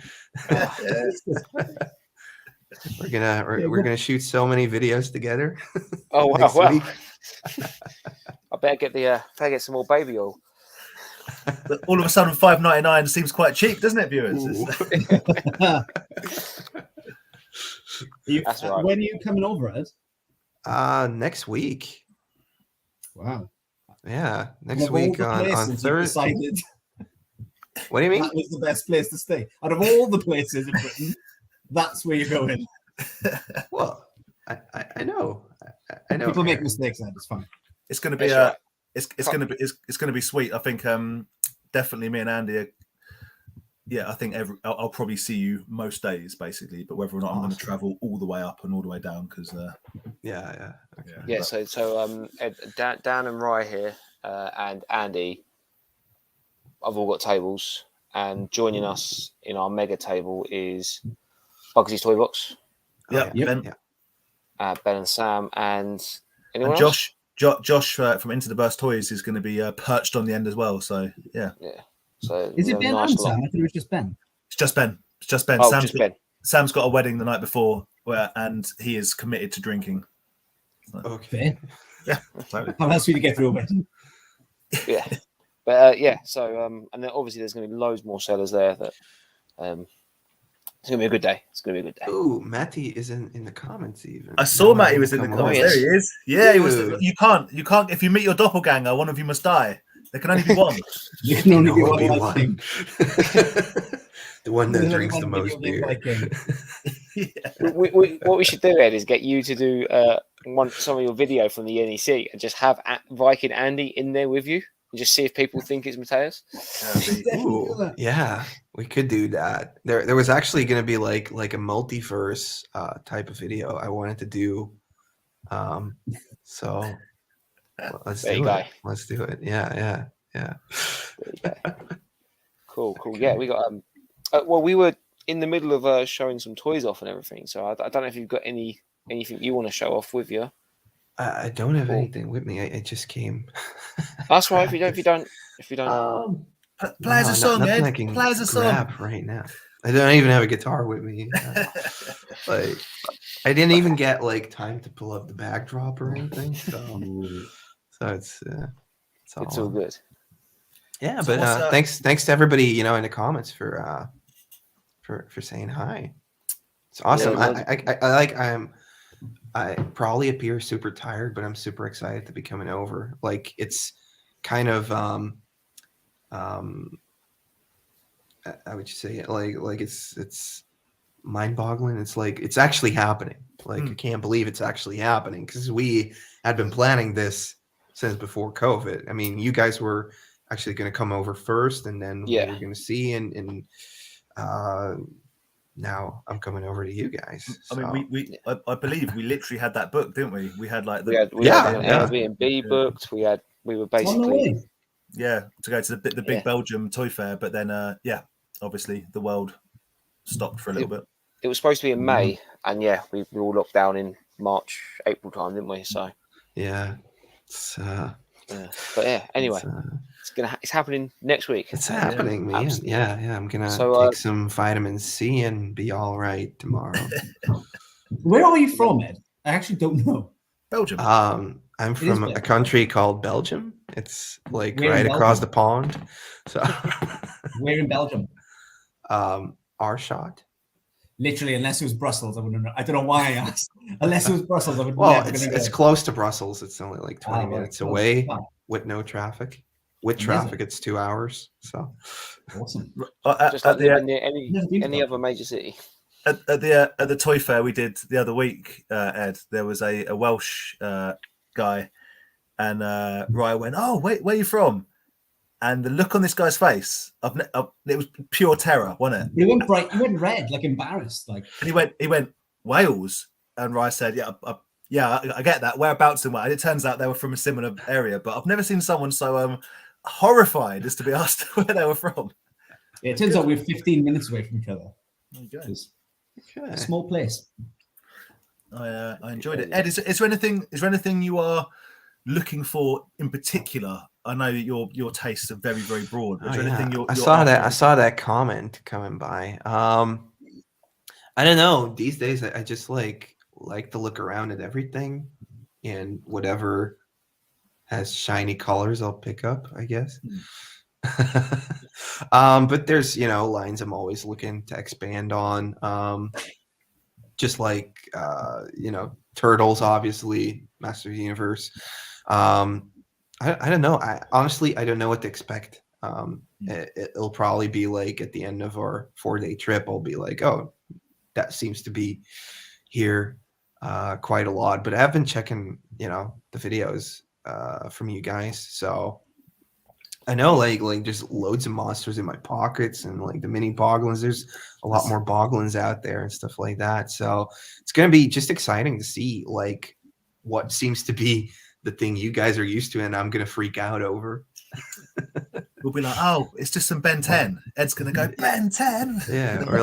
We're gonna shoot so many videos together. Oh wow! next Wow. week. I better get some more baby oil. But all of a sudden, $5.99 seems quite cheap, doesn't it, viewers? Ooh. That's right. When are you coming over, Ed? Next week. Wow. Yeah, next Of all week the on places you Thursday. decided What do you mean? that was the best place to stay. Out of all the places in Britain, that's where you're going. Well, I know. I know. People make Aaron. mistakes, Ed. It's fine. It's going to be That's right. it's going to be sweet. I think definitely me and Andy are, I think I'll probably see you most days basically, but whether or not I'm going to travel all the way up and all the way down, because Yeah. Okay. Yeah. So Dan and Rye here and Andy, I've all got tables, and joining us in our mega table is Bugsy's Toy Box, yeah, yeah. Ben, Yeah. Ben and Sam, and anyone and else? Josh from Into the Burst Toys is going to be perched on the end as well. So yeah, Yeah. So Is we it have a Ben nice and lot. Sam? I thought it was just Ben. it's just Ben. It's just Ben. Oh, Sam's just got, Ben. Sam's got a wedding the night before, and he is committed to drinking. Okay. Fair. Totally. How else will you get through a wedding? Yeah. But so and then obviously there's going to be loads more sellers there. That it's going to be a good day. It's going to be a good day. Ooh, Matty is in the comments even. I saw Matty was in the Come comments. on. There he is. Yeah, he was. Dude. You can't. If you meet your doppelganger, one of you must die. There can only be one. You can only be Only one. one. The one that There's only drinks the one most video game beer. Viking. What we should do, Ed, is get you to do some of your video from the NEC and just have Viking Andy in there with you and just see if people think it's Mateus. That'd be- Ooh, yeah, we could do that. There was actually going to be like a multiverse type of video I wanted to do. So let's There do you go. it. Let's do it. Yeah. There you go. Cool. Yeah, we got well, we were in the middle of showing some toys off and everything. So I don't know if you've got anything you want to show off with you. I don't have Cool. anything with me. I just came. That's right. If you don't. Play us a song, nothing I Ed. can Play us a song. grab right now. I don't even have a guitar with me. Like, I didn't even get like time to pull up the backdrop or anything. So it's all good. Yeah, So but thanks to everybody in the comments for saying hi. It's awesome. Yeah, I probably appear super tired, but I'm super excited to be coming over. Like, it's kind of how would you say it? Like it's mind-boggling. It's like it's actually happening. Like I can't believe it's actually happening because we had been planning this since before COVID. I mean, you guys were actually going to come over first, and then we were going to see, and now I'm coming over to you guys. I mean, I believe we literally had that book, didn't we? We had like we had an Airbnb booked. We were basically to go to the big Belgium Toy Fair, but then obviously the world stopped for a little bit. It was supposed to be in May, and we all locked down in March, April time, didn't we? So but anyway, it's happening next week. It's happening, man. Absolutely. Yeah. I'm gonna take some vitamin C and be all right tomorrow. Where are you from, Ed? I actually don't know. Belgium. I'm from a country called Belgium. It's like Where right across the pond. So where in Belgium? Aarschot. Literally, unless it was Brussels, I wouldn't know. I don't know why I asked. Unless it was Brussels, I would. Well, it's close to Brussels. It's only like 20 minutes away with no traffic. With traffic, it's 2 hours. So awesome. Just like living near any other major city. At the Toy Fair we did the other week, Ed, there was a Welsh guy, and Ryan went, "Oh, where are you from?" And the look on this guy's face, it was pure terror, wasn't it? He went bright. He went red, like embarrassed, like. And he went Wales, and Ryan said, "Yeah, I get that. Whereabouts in Wales?" It turns out they were from a similar area, but I've never seen someone so horrified as to be asked where they were from. Yeah, it turns out we're 15 minutes away from each other. There you go. Okay. A small place. I enjoyed it. Ed, is there anything you are looking for in particular? I know your tastes are very, very broad. Is there anything I saw that comment coming by. I don't know. These days, I just like to look around at everything, and whatever has shiny colors, I'll pick up, I guess. But there's lines I'm always looking to expand on. Just like Turtles, obviously, Master of the Universe. I don't know. I don't know what to expect. It'll probably be like at the end of our 4-day trip, I'll be like, oh, that seems to be here quite a lot. But I have been checking, the videos from you guys. So I know like there's loads of monsters in my pockets, and like the mini boglins, there's a lot more boglins out there and stuff like that. So it's going to be just exciting to see like what seems to be the thing you guys are used to, and I'm gonna freak out over. We'll be like, oh, it's just some Ben 10. Ed's gonna go Ben 10. Yeah, or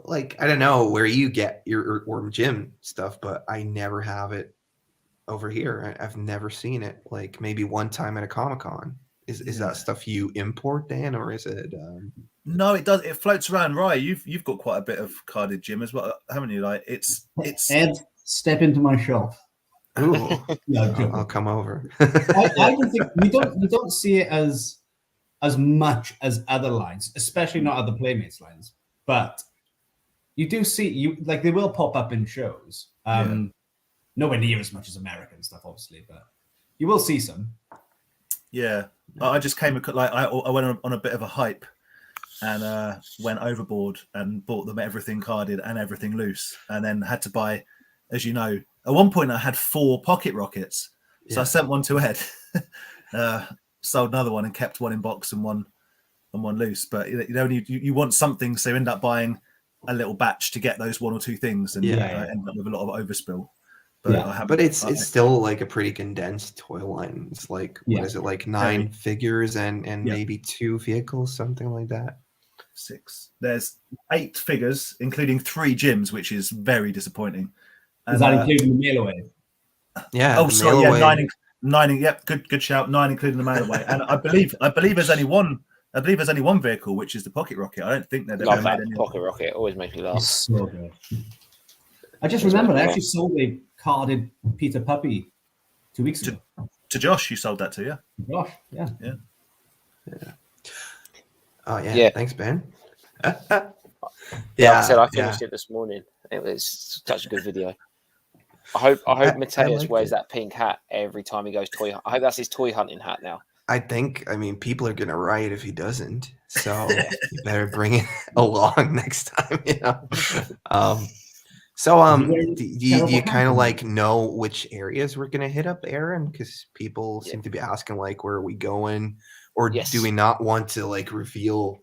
like I don't know where you get your or gym stuff, but I never have it over here. I've never seen it. Like maybe one time at a Comic-Con. Is that stuff you import, Dan, or is it? No, it does. It floats around. Right, you've got quite a bit of carded gym as well, haven't you? Like it's Ed, step into my shop. Ooh, no, I'll come over. I don't think we don't see it as much as other lines, especially not other Playmates lines. But you do see they will pop up in shows. Nowhere near as much as American stuff, obviously, but you will see some. Yeah, I just came like I went on a bit of a hype and went overboard and bought them everything carded and everything loose, and then had to buy, as you know, at one point I had 4 pocket rockets, so I sent one to Ed, sold another one and kept one in box and one loose. But you want something, so you end up buying a little batch to get those 1 or 2 things, and I end up with a lot of overspill. But it's still like a pretty condensed toy line. It's like what is it, like 9 figures and maybe 2 vehicles, something like that. 6. There's 8 figures, including 3 gyms, which is very disappointing. And, is that including the mail away? Yeah. Oh, sorry. Yeah, 9. Yep. Good shout. 9 including the mail away. And I believe there's only one. I believe there's only one vehicle, which is the pocket rocket. I don't think they've Love ever that made any. pocket rocket. It always makes me laugh. It's so good. I just remembered I actually sold a carded Peter Puppy 2 weeks ago. To Josh, you sold that to, yeah? Josh, yeah. Oh yeah. Yeah. Thanks, Ben. Like I said, I finished it this morning. It was such a good video. I hope Mateus wears that pink hat every time he goes toy. I hope that's his toy hunting hat now. I mean, people are gonna riot if he doesn't. So you better bring it along next time, you know. Do you kind of like know which areas we're gonna hit up, Aaron? Because people seem to be asking like, where are we going, or do we not want to like reveal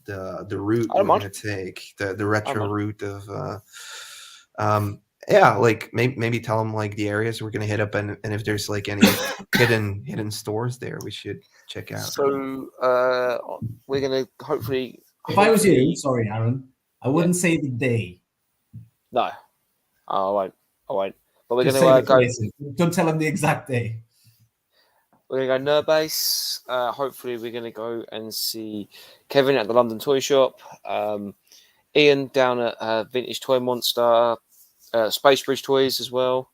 the route we're gonna take, the retro route of like maybe tell them like the areas we're gonna hit up, and if there's like any hidden stores there we should check out. So we're gonna hopefully. If I was you, sorry, Aaron, I wouldn't say the day. No, I won't. But we're Just gonna say the go. places. Don't tell them the exact day. We're gonna go Nurbase. Hopefully, we're gonna go and see Kevin at the London Toy Shop. Ian down at Vintage Toy Monster. Space Bridge Toys as well.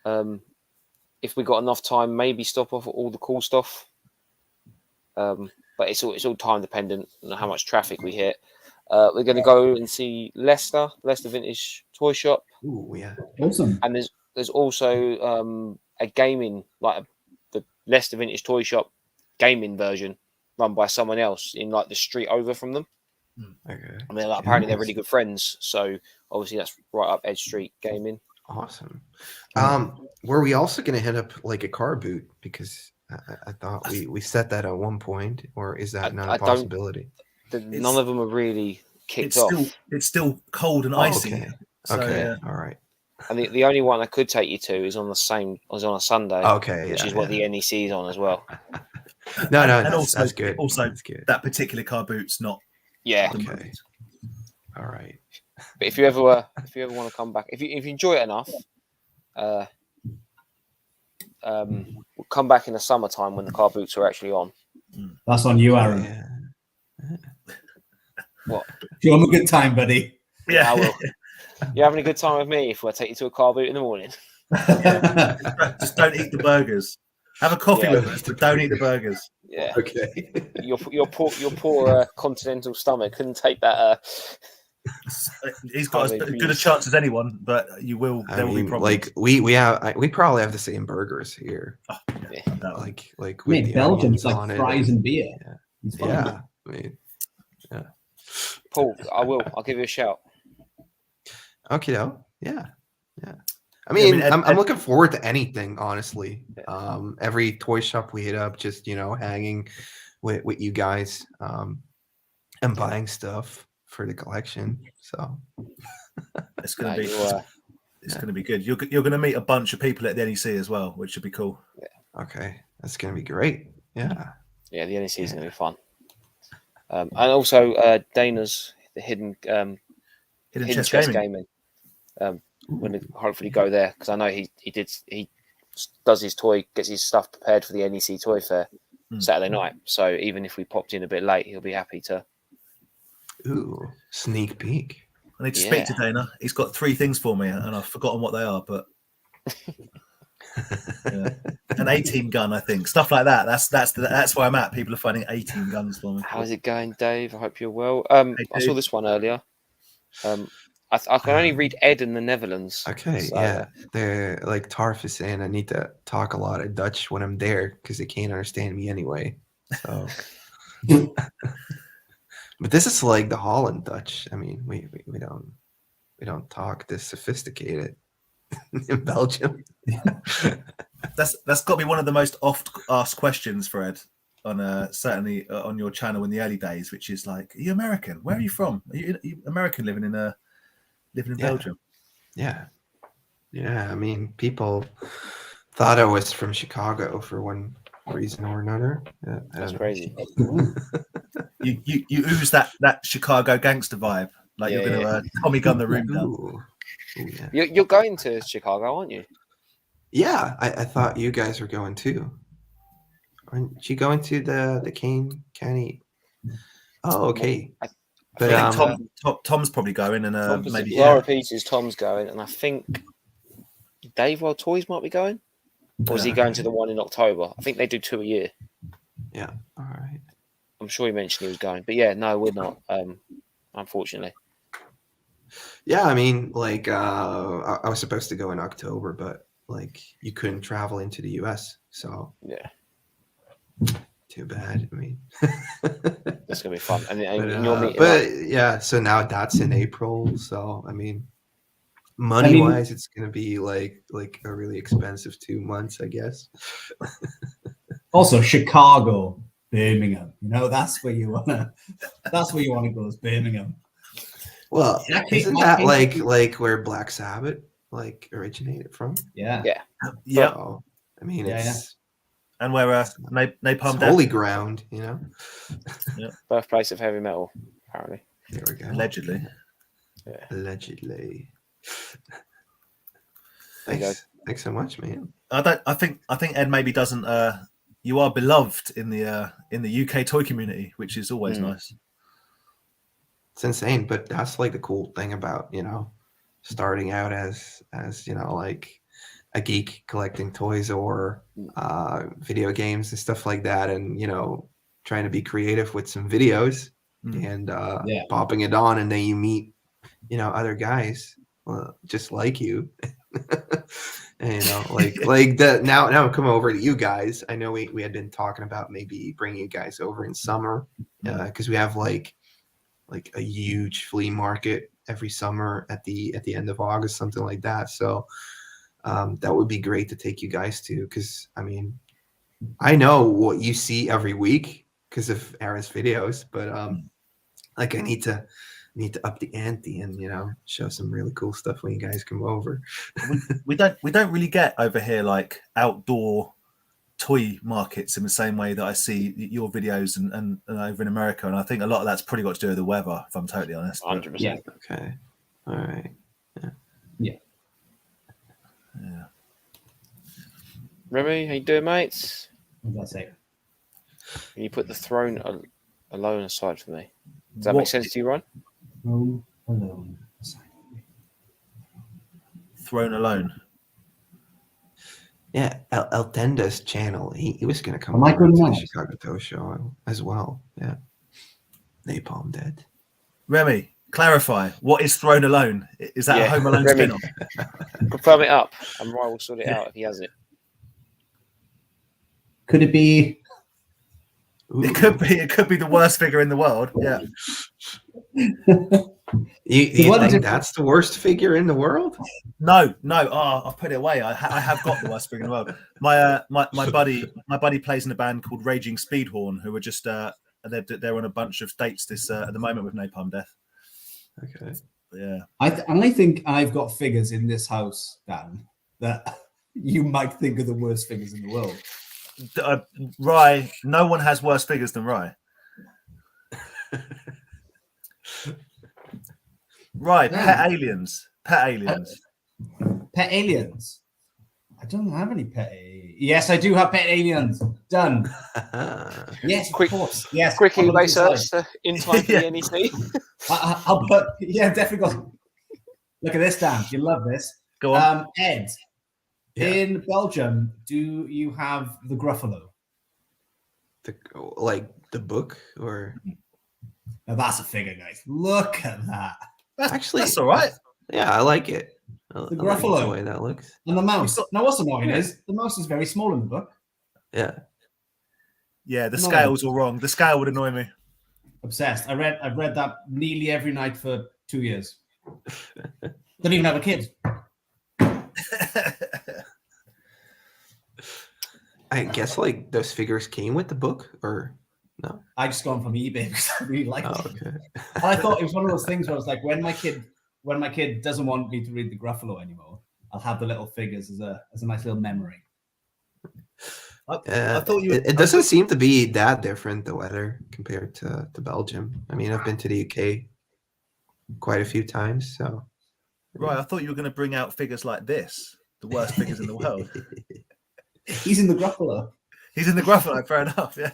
If we got enough time, maybe stop off at all the cool stuff. But it's all time dependent on how much traffic we hit. We're going to go and see Leicester Vintage Toy Shop. Ooh, yeah, awesome. And there's also a gaming, like the Leicester Vintage Toy Shop gaming version run by someone else in like the street over from them. Okay. I mean, apparently they're really good friends, so obviously that's right up Edge Street Gaming. Awesome. Were we also going to hit up like a car boot? Because I thought we set that at one point, or is that not a possibility? None of them are really kicked off. It's still cold and icy. Okay. So, okay. All right. And the only one I could take you to is on a Sunday. Okay. Which is what the NEC is on as well. No, that's good. Also, that's good. That particular car boot's not. Yeah. Okay. All right. But if you ever want to come back, if you enjoy it enough, we'll come back in the summertime when the car boots are actually on. That's on you, Aaron. Yeah. What? You're having a good time, buddy. Yeah, I will. You're having a good time with me if I take you to a car boot in the morning. Just don't eat the burgers. Have a coffee with us, but don't eat the burgers. Yeah. Okay. Your poor continental stomach couldn't take that. He's got as good a chance as anyone, but you will. There will be problems. Like we probably have the same burgers here. Oh, yeah. No. Like Mate, Belgium's like on fries and beer. Yeah. I mean, yeah. Paul, I'll give you a shout. Okay, though. Yeah. I mean, I'm looking forward to anything, honestly. Every toy shop we hit up, just hanging with you guys, and buying stuff for the collection. So it's gonna be it's gonna be good. You're gonna meet a bunch of people at the NEC as well, which should be cool. Yeah. Okay, that's gonna be great. Yeah. Yeah, the NEC is gonna be fun. And also Dana's the hidden chess gaming. When hopefully go there, because I know he does his toy, gets his stuff prepared for the NEC Toy Fair Saturday night. So even if we popped in a bit late, he'll be happy to. Ooh, sneak peek. I need to speak to Dana. He's got 3 things for me, and I've forgotten what they are. But an 18 gun, I think, stuff like that. That's where I'm at. People are finding 18 guns for me. How's it going, Dave? I hope you're well. I saw this one earlier. I can only read Ed in the Netherlands. Okay, so, yeah. They're like Tarf is saying I need to talk a lot of Dutch when I'm there because they can't understand me anyway. So, but this is like the Holland Dutch. I mean, we don't talk this sophisticated in Belgium. That's got to be one of the most oft asked questions, Fred, on certainly on your channel in the early days, which is like, are you American? Where are you from? Are you American living in Yeah. Belgium? Yeah. I mean, people thought I was from Chicago for one reason or another. Yeah, I That's don't know. crazy. You ooze that Chicago gangster vibe, like you're going to Tommy gun the room down. Ooh, yeah. You're going to Chicago, aren't you? Yeah, I thought you guys were going too. Aren't you going to the Kane County? Oh, okay. But I think Tom's probably going, and maybe Laura Peters, Tom's going, and I think Dave Wild Toys might be going. Or is he going to the one in October? I think they do 2 a year. Yeah. All right. I'm sure he mentioned he was going, but yeah, no, we're not. Unfortunately. Yeah, I mean, like I was supposed to go in October, but like you couldn't travel into the US, so yeah, too bad. I mean, that's gonna be fun. And you'll meet. But yeah, so now that's in April. So I mean, money-wise, it's gonna be like a really expensive 2 months, I guess. Also, Chicago, Birmingham. You know, that's where you wanna go. Is Birmingham. Well, isn't that like where Black Sabbath like originated from? Yeah. So, I mean, it's and where Napalm Death, holy ground, you know. Yeah, birthplace of heavy metal, apparently. There we go. Allegedly. Yeah. Allegedly. Thanks so much, man. I think Ed maybe doesn't. You are beloved in the UK toy community, which is always nice. It's insane, but that's like the cool thing about, you know, starting out as you know, like a geek collecting toys or video games and stuff like that, and you know, trying to be creative with some videos and popping it on, and then you meet, you know, other guys just like you. And, you know, like that. Now I'm coming over to you guys. I know we had been talking about maybe bringing you guys over in summer because we have like a huge flea market every summer at the end of August, something like that. So that would be great to take you guys to, because I mean, I know what you see every week because of Aaron's videos, but like I need to up the ante and, you know, show some really cool stuff when you guys come over. we don't really get over here like outdoor toy markets in the same way that I see your videos and over in America, and I think a lot of that's pretty got to do with the weather, if I'm totally honest. 100%. Yeah. Okay. All right. Yeah. Remy, how you doing, mates? What did I say? Can you put the throne alone aside for me? Does that make sense to you, Ron? Throne alone. Throne alone. Yeah, El Tenda's channel. He was going to come Am I over to good the enough? Chicago Toy Show as well. Yeah. Napalm Dead. Remy, clarify. What is Throne Alone? Is that a Home Alone Remy, spin-off? confirm it up, and Ryan will sort it out if he has it. Could it be? Ooh. It could be the worst figure in the world. Yeah. You think that's the worst figure in the world? No. Oh, I'll put it away. I have got the worst figure in the world. My buddy plays in a band called Raging Speedhorn, who are just they're on a bunch of dates this at the moment with Napalm Death. Okay. Yeah. I think I've got figures in this house, Dan, that you might think are the worst figures in the world. Rye, no one has worse figures than Rye. Rye, pet aliens. Pet aliens. Pet aliens. I don't have any Yes, I do have pet aliens. Done. Yes, of course. Yes. Quick eBay search in time for the NEC. I'll put. Yeah, definitely got. Look at this, Dan. You love this. Go on. Ed. Yeah. In Belgium, do you have the Gruffalo? Like the book or? Now that's a figure, guys. Look at that. Actually, that's all right. Yeah, I like it. I The like Gruffalo. the way that looks. And the mouse. got- Now, what's annoying is the mouse is very small in the book. Yeah. Yeah, the No. scale's all wrong. The scale would annoy me. Obsessed. I've read that nearly every night for 2 years. Don't even have a kid. I guess like those figures came with the book, or no? I just got them from eBay because I really liked Oh, them. okay. And I thought it was one of those things where I was like, when my kid doesn't want me to read the Gruffalo anymore, I'll have the little figures as a nice little memory. I thought you. It doesn't seem to be that different, the weather, compared to Belgium. I mean, I've been to the UK quite a few times, so. Right, I thought you were going to bring out figures like this, the worst figures in the world. He's in the Gruffalo. He's in the Gruffalo, fair enough. Yeah.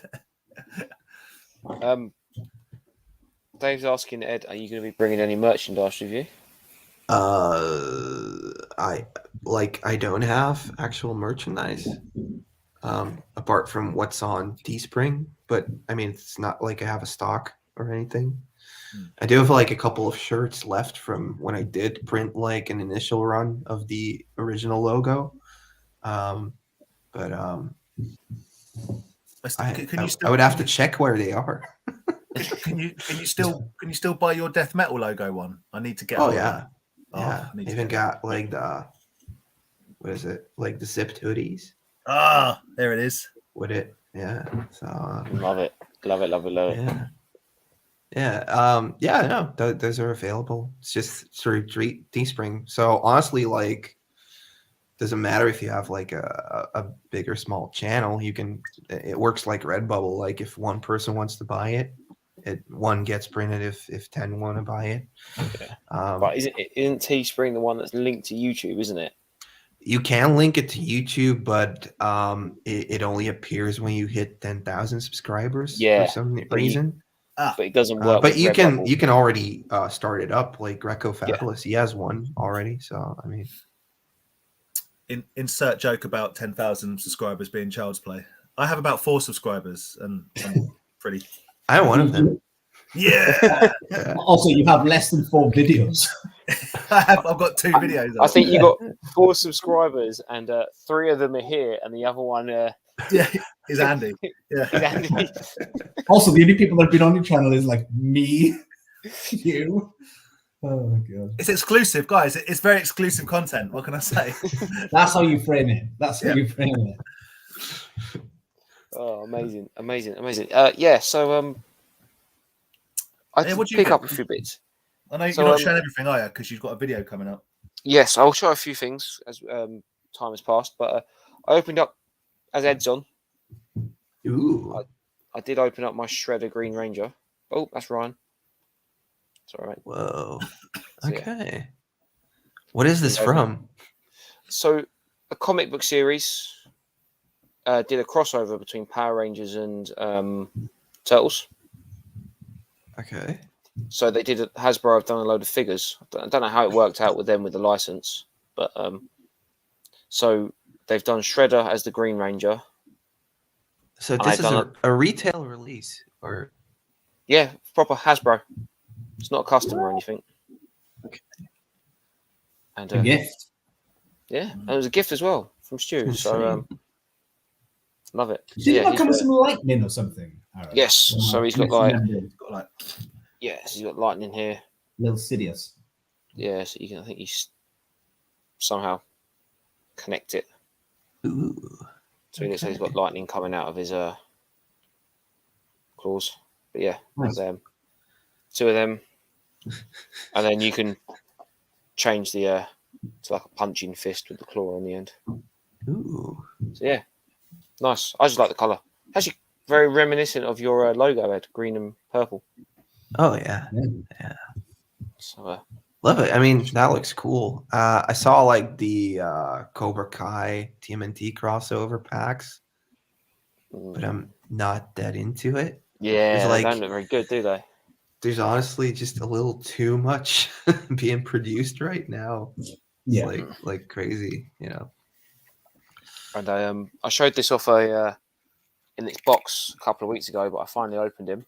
Dave's asking Ed, are you going to be bringing any merchandise with you? I don't have actual merchandise, apart from what's on Teespring. But I mean, it's not like I have a stock or anything. I do have like a couple of shirts left from when I did print like an initial run of the original logo. But I would have to check where they are. Can you still buy your death metal logo one? I need to get. Oh yeah, Oh, yeah. I need to Even get got like what is it? Like the zipped hoodies Ah, there it is. with it. Yeah. So Love it. Love it. yeah. Yeah. Yeah. No, those are available. It's just through Teespring. So honestly, like, doesn't matter if you have like a big or small channel. It works like Redbubble. Like if one person wants to buy it, one gets printed if 10 want to buy it. Yeah. But isn't Teespring the one that's linked to YouTube, isn't it? You can link it to YouTube, but it only appears when you hit 10,000 subscribers for some reason. But it doesn't work. But with you Redbubble. can already start it up, like Greco Fabulous. He has one already, so I mean, insert joke about 10,000 subscribers being child's play. I have about 4 subscribers, and I'm pretty. I have one of them. Yeah. Also, you have less than 4 videos. I've got 2 videos. I think you got 4 subscribers, and 3 of them are here, and the other one, yeah, is Andy. Yeah, is Andy. Also, the only people that have been on your channel is like me, you. Oh my god, it's exclusive, guys. It's very exclusive content. What can I say? that's how you frame it. That's how you frame it. Oh, amazing. Yeah. So I Hey, did what do you pick get? up a few bits. I know So, you're not showing everything, are you? Because you've got a video coming up. Yes, I'll show a few things as time has passed. But I opened up as Ed's on. Ooh. I did open up my Shredder Green Ranger. Oh, that's Ryan. It's all right. Whoa. So, yeah. Okay. What is this from? So, a comic book series did a crossover between Power Rangers and Turtles. Okay. So they did. Hasbro have done a load of figures. I don't know how it worked out with them with the license, but so they've done Shredder as the Green Ranger. So this is a retail release, or yeah, proper Hasbro. It's not a custom or anything. Okay. And A gift. yeah, and it was a gift as well from Stu. So love it. So, Did yeah, that come with some lightning or something? Aaron? yes. So he's got Got yes, he's got lightning here. Little Sidious. Yeah, so you can. I think he's somehow connect it. ooh. So he looks like he's got lightning coming out of his claws. But yeah, Nice. 2 of them, and then you can change the to like a punching fist with the claw on the end. Ooh. So yeah, nice. I just like the color. Actually, very reminiscent of your logo, Ed, green and purple. Oh yeah. So Love it. I mean, that looks cool. I saw like the Cobra Kai TMNT crossover packs, but I'm not that into it. yeah, like- they don't look very good, do they? There's honestly just a little too much being produced right now. Yeah. It's like crazy, you know. And I showed this off in its box a couple of weeks ago, but I finally opened him.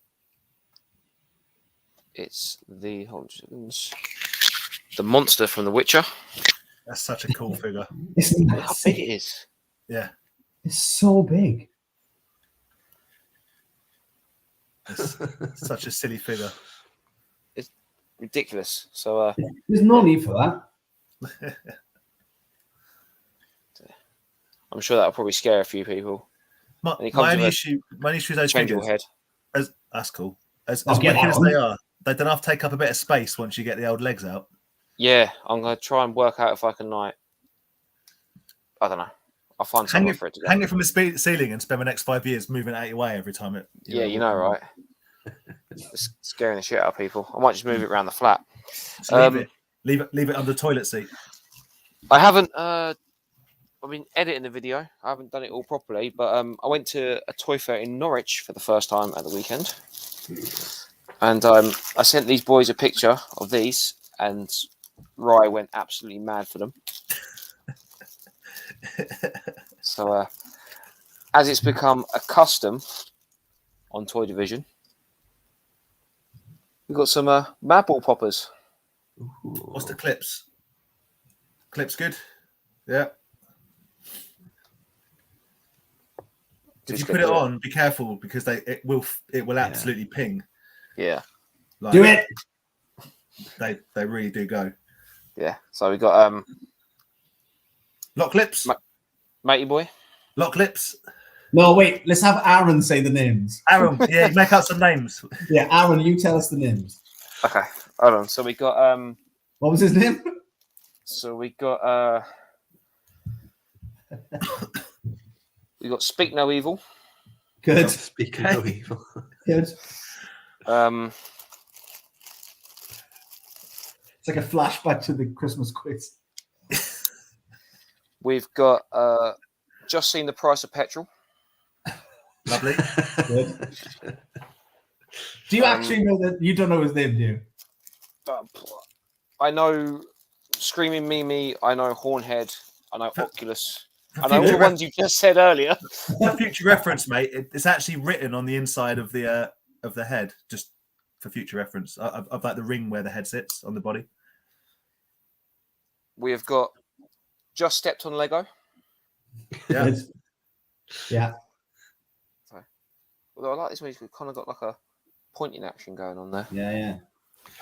It's the hold on 2 seconds. The monster from The Witcher. That's such a cool figure. It's Look how massive. big it is. Yeah, It's so big. it's such a silly figure. Ridiculous. So There's no need for that. I'm sure that'll probably scare a few people. My And he comes only with a issue with those changeable figures, head. that's cool. As I'll get wicked that as one. they are, they don't have to take up a bit of space once you get the old legs out. Yeah, I'm gonna try and work out if I can like. I don't know. I'll find Hang somewhere it, for it to go. hang it from the ceiling and spend the next 5 years moving it out your way every time it. Yeah, you know, right? It's scaring the shit out of people. I might just move it around the flat. Just leave it under the toilet seat. I haven't. I've been editing the video. I haven't done it all properly, but I went to a toy fair in Norwich for the first time at the weekend, and I sent these boys a picture of these, and Rye went absolutely mad for them. So, as it's become a custom on Toy Division, we've got some Madball poppers. What's the clips? Clips good. Yeah. If you put it on, be careful because it will absolutely ping. Yeah. Like, Do it. They really do go. Yeah. So we got Lock clips. Matey Boy. Lock clips. No, wait. Let's have Aaron say the names. Aaron, yeah, make up some names. Yeah, Aaron, you tell us the names. Okay. Hold on. So we got What was his name? So we got Speak No Evil. Good. Speaking of evil. Good. It's like a flashback to the Christmas quiz. We've got Just Seen the Price of Petrol. Lovely. Good. Do you actually know that? You don't know his name, do you? I know Screaming Mimi. I know Hornhead. I know Oculus. For I know all the ones you just said earlier. For future reference, mate, it's actually written on the inside of the head, just for future reference, of like the ring where the head sits on the body. We have got Just Stepped on Lego. Yeah. Good. Yeah. Although I like this one, he's kind of got like a pointing action going on there. Yeah, yeah.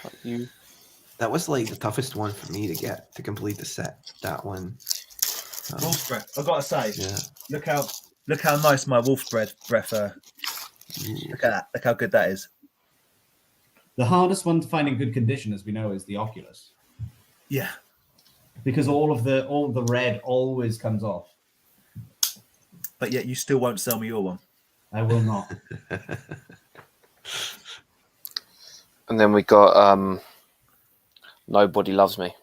Like you. That was like the toughest one for me to get to complete the set. That one. Wolf breath. I've got to say, Yeah. look how nice my wolf breath. Look at that. Look how good that is. The hardest one to find in good condition, as we know, is the Oculus, Yeah. because all the red always comes off. But yet you still won't sell me your one. I will not. And then we got Nobody Loves Me.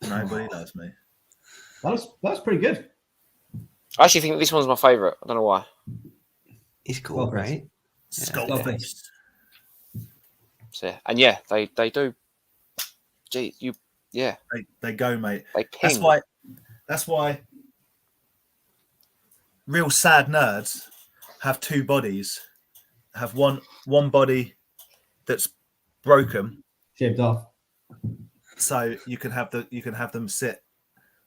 Nobody loves me. That was pretty good. I actually think this one's my favourite. I don't know why. He's cool, Well, right? Skullface. So, and yeah, they do. Gee, They go, mate. they ping. That's why real sad nerds have two bodies. Have one body that's broken, Shaved off. so you can have them sit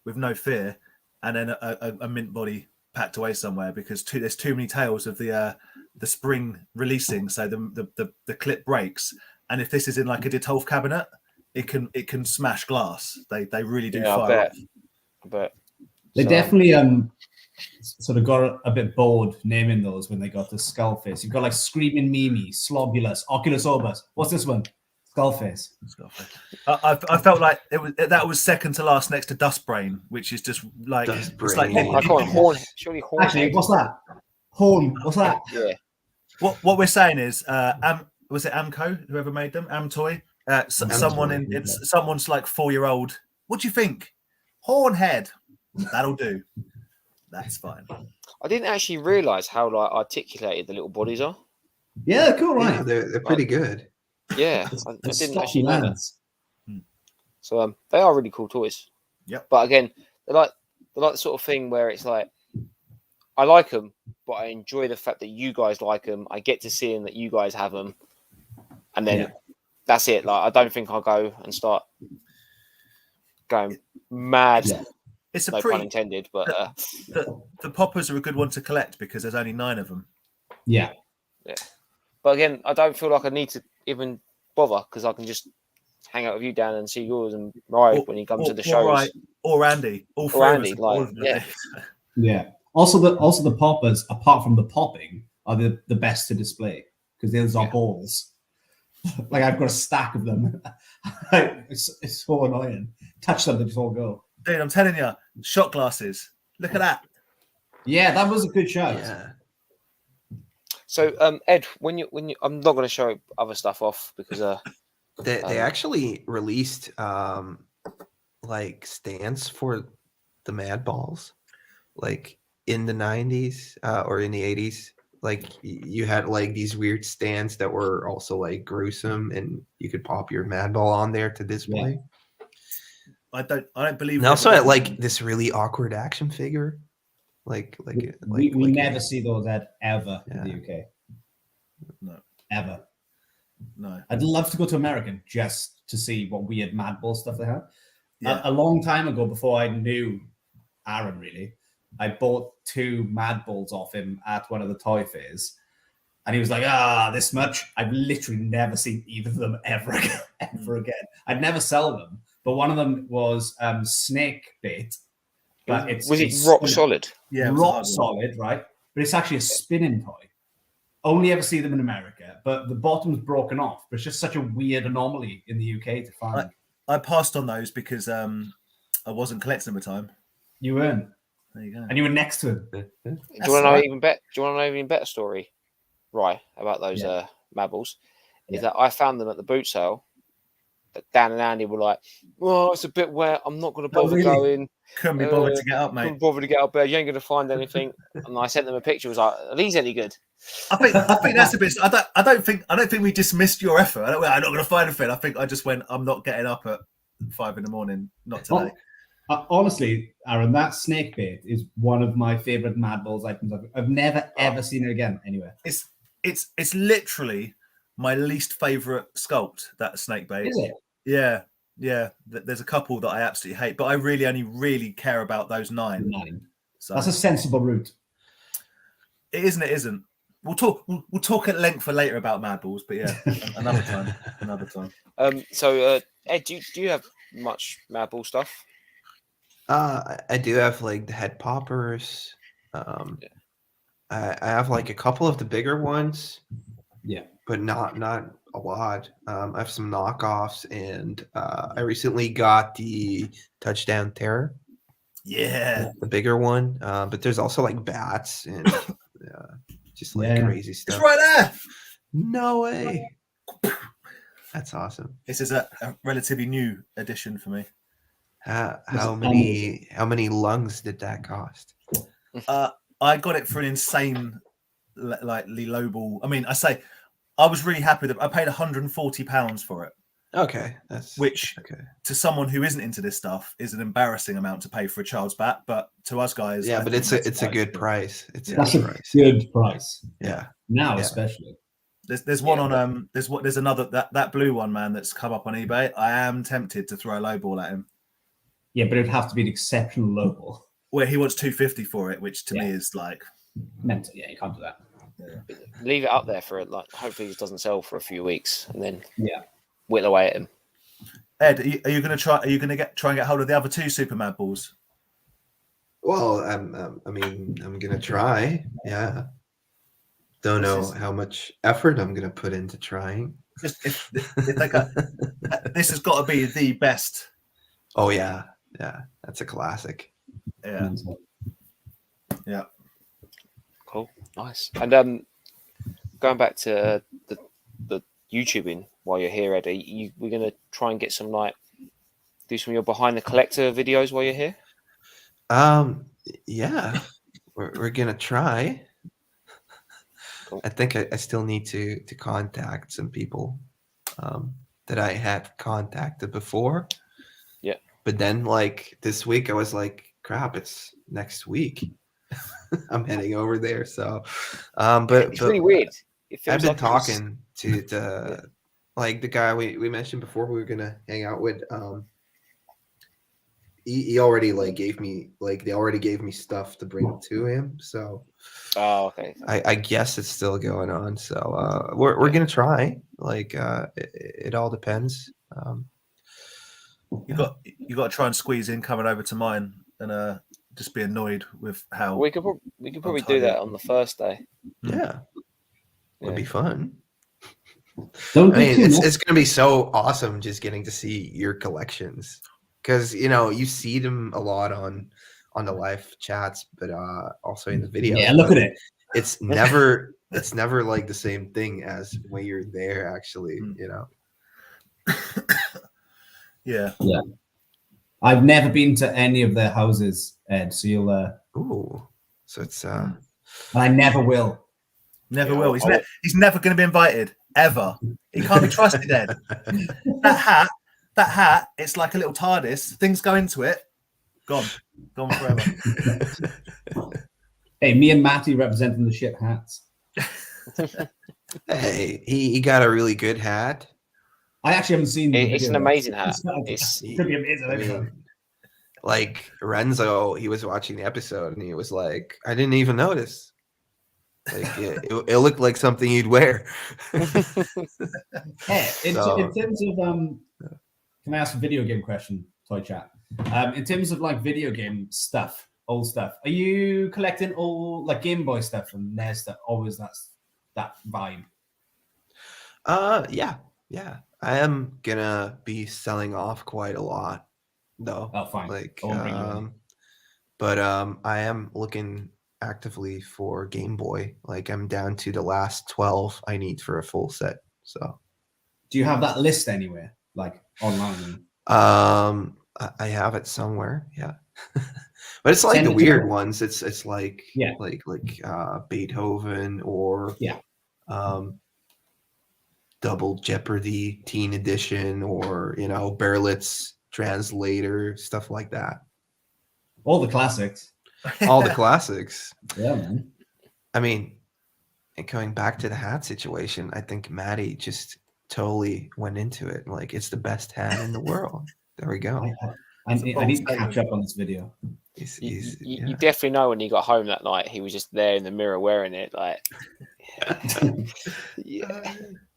with no fear, and then a mint body packed away somewhere because there's too many tales of the spring releasing, so the clip breaks, and if this is in like a Ditolf cabinet, it can smash glass. They really do fire off. I bet. They So, definitely sort of got a bit bored naming those when they got to Skullface. You've got like Screaming Mimi, Slobulus, Oculus Orbis. What's this one? Skullface. I felt like that was second to last next to Dustbrain, which is just like Dustbrain. it's like I call it Horn. Surely Horn. Actually, what's that? Horn. What's that? Yeah. what we're saying is was it Amco whoever made them, Amtoy, someone's like 4-year-old, what do you think? Hornhead. That'll do. That's fine. I didn't actually realise how like articulated the little bodies are. Yeah, cool, right? Yeah, they're pretty good. Yeah, I It's didn't stocky actually know that. lands. So they are really cool toys. Yep. But again, they're like the sort of thing where it's like I like them, but I enjoy the fact that you guys like them. I get to see them that you guys have them, and then that's it. Like, I don't think I'll go and start going mad. Yeah. It's a No pun pretty. intended, but The poppers are a good one to collect because there's only 9 of them. Yeah. but again, I don't feel like I need to even bother because I can just hang out with you, Dan, and see yours and Ryan when he comes to the shows. Or Andy, all 3 Andy, of us. All of them. yeah. Yeah. Also the poppers, apart from the popping, are the best to display because those are balls. Like I've got a stack of them. It's so annoying. Touch them, they just all go. Dude, I'm telling you, shot glasses. Look at that. Yeah, that was a good shout. Yeah. So, Ed, when you, I'm not going to show other stuff off because They actually released like stands for the Madballs, like in the 90s or in the 80s. Like you had like these weird stands that were also like gruesome, and you could pop your Madball on there to display. I don't believe. And also had like this really awkward action figure. We never see those ever in the UK. No. Ever. No. I'd love to go to America just to see what weird Madball stuff they have. Yeah. A long time ago, before I knew Aaron really, I bought 2 Madballs off him at one of the toy fairs. And he was like, this much. I've literally never seen either of them ever again. I'd never sell them. But one of them was snake bait. But was it rock solid? Yeah, rock solid, right? But it's actually a spinning toy. Only ever see them in America, but the bottom's broken off. But it's just such a weird anomaly in the UK to find. I passed on those because I wasn't collecting them at the time. You weren't. There you go. And you were next to him. Do you want to know even better? Do you want to know even better story, right? About those Madballs, is that I found them at the boot sale. That Dan and Andy were like, "Well, it's a bit wet. I'm not going to bother going. Couldn't be bothered to get up, mate. Couldn't bother to get up there. You ain't going to find anything." And I sent them a picture. I was like, "Are these any good?" I think that's a bit. I don't think we dismissed your effort. I'm not going to find anything. I think I just went. I'm not getting up at 5 a.m. Not today. Honestly, Aaron, that snake bait is one of my favorite Madballs items. I've never ever seen it again anywhere. It's literally my least favorite sculpt. That snake bait. Is it? Yeah. There's a couple that I absolutely hate, but I only really care about those 9. So that's a sensible route. It isn't. It isn't. We'll talk at length for later about Madballs, but yeah, another time. So, Ed, do you have much Madball stuff? I do have like the head poppers. I have like a couple of the bigger ones. Yeah, but not a lot. I have some knockoffs, and I recently got the Touchdown Terror. Yeah, the bigger one. But there's also like bats and just like crazy stuff. It's right there. No way. That's awesome. This is a relatively new addition for me. How many lungs did that cost? I got it for an insane, lowball. I mean, I was really happy that I paid £140 for it. Okay, which to someone who isn't into this stuff is an embarrassing amount to pay for a child's bat, but to us guys, but it's a good price. That's a good price. Yeah, now especially. There's one on there's another that blue one, man, that's come up on eBay. I am tempted to throw a low ball at him. Yeah, but it'd have to be an exceptional low ball. Where he wants $250 for it, which to me is like mental. Yeah, you can't do that. Yeah. Leave it up there for it. Like, hopefully, it doesn't sell for a few weeks, and then whittle away at him. Ed, are you going to try? Are you going to try and get hold of the other 2 Super Madballs? Well, I mean, I'm going to try. Yeah. Don't know how much effort I'm going to put into trying. Just if they got, this has got to be the best. Oh yeah, that's a classic. Yeah. Yeah. Cool, nice. And going back to the YouTubing while you're here, Eddie, we're going to try and get some do some of your behind the collector videos while you're here. Yeah, we're gonna try. Cool. I think I still need to contact some people that I had contacted before. Yeah, but then like this week I was like, crap, it's next week. I'm heading over there, so but it's really weird. I've been talking to the like the guy we mentioned before we were gonna hang out with, he already like gave me they already gave me stuff to bring to him. So Oh, okay. I guess it's still going on. So we're gonna try. Like it all depends. You got to try and squeeze in coming over to mine and just be annoyed with how We could probably do that on the first day. Yeah, would be fun. Don't I do mean, too it's much. gonna be so awesome just getting to see your collections, because you see them a lot on the live chats, but also in the videos. Yeah, look but at it. It's never like the same thing as when you're there actually. Yeah. Yeah. I've never been to any of their houses, Ed. So you'll. Ooh, so it's And I never will. Never Yeah, will. He's never going to be invited ever. He can't be trusted, Ed. That hat, it's like a little TARDIS. Things go into it, gone forever. Hey, me and Matty representing the shit hats. Hey, he got a really good hat. I actually haven't seen the It's video an yet. amazing hat. It could be amazing. I mean, like Renzo, he was watching the episode and he was like, "I didn't even notice. Like it looked like something you'd wear." Hey, in So- terms of can I ask a video game question, Toy Chat? In terms of like video game stuff, old stuff, are you collecting all like Game Boy stuff and NES stuff? Always that vibe. Yeah. I am gonna be selling off quite a lot, though. Oh, fine. Like, I won't bring you in. but I am looking actively for Game Boy. Like, I'm down to the last 12 I need for a full set. So, Do you have that list anywhere, like online? I have it somewhere. Yeah, but it's like Send the it to weird me. ones. It's like Yeah. like Beethoven or Yeah. Double Jeopardy Teen Edition or Berlitz Translator, stuff like that. All the classics. All the classics. Yeah, man. I mean, and going back to the hat situation, I think Maddie just totally went into it. Like, it's the best hat in the world. There we go. I need to catch up on this video. You definitely know when he got home that night, he was just there in the mirror wearing it. Like, yeah.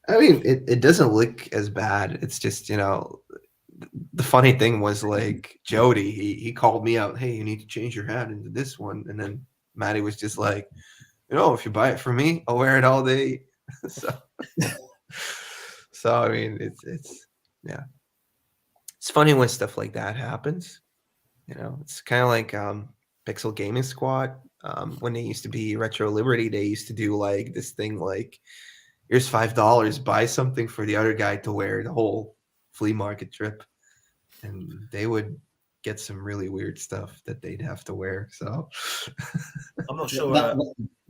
I mean, it doesn't look as bad. It's just, the funny thing was like Jody, he called me out, "Hey, you need to change your hat into this one." And then Maddie was just like, "If you buy it for me, I'll wear it all day." So I mean, it's funny when stuff like that happens. It's kind of like Pixel Gaming Squad. When they used to be Retro Liberty, they used to do like this thing like, here's $5, buy something for the other guy to wear the whole flea market trip. And they would get some really weird stuff that they'd have to wear. So I'm not sure.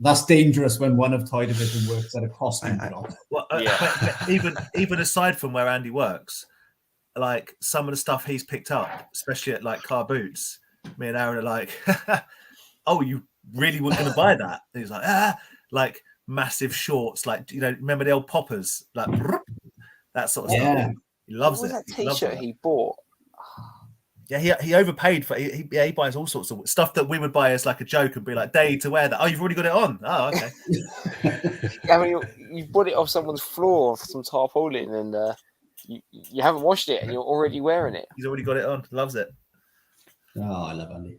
That's dangerous when one of Toy Division works at a costume shop. Well, Yeah. even aside from where Andy works, like some of the stuff he's picked up, especially at like Car Boots, me and Aaron are like, "Oh, you really weren't going to buy that?" And he's like, like massive shorts, like remember the old poppers, like that sort of stuff. He loves what it. was that He loves T-shirt it. he bought? Yeah, he overpaid for it. He buys all sorts of stuff that we would buy as like a joke and be like, "Day to wear that." Oh, you've already got it on. Oh, okay. I mean, you bought it off someone's floor, off some tarpaulin, and you haven't washed it, and you're already wearing it. He's already got it on. Loves it. Oh, I love Andy.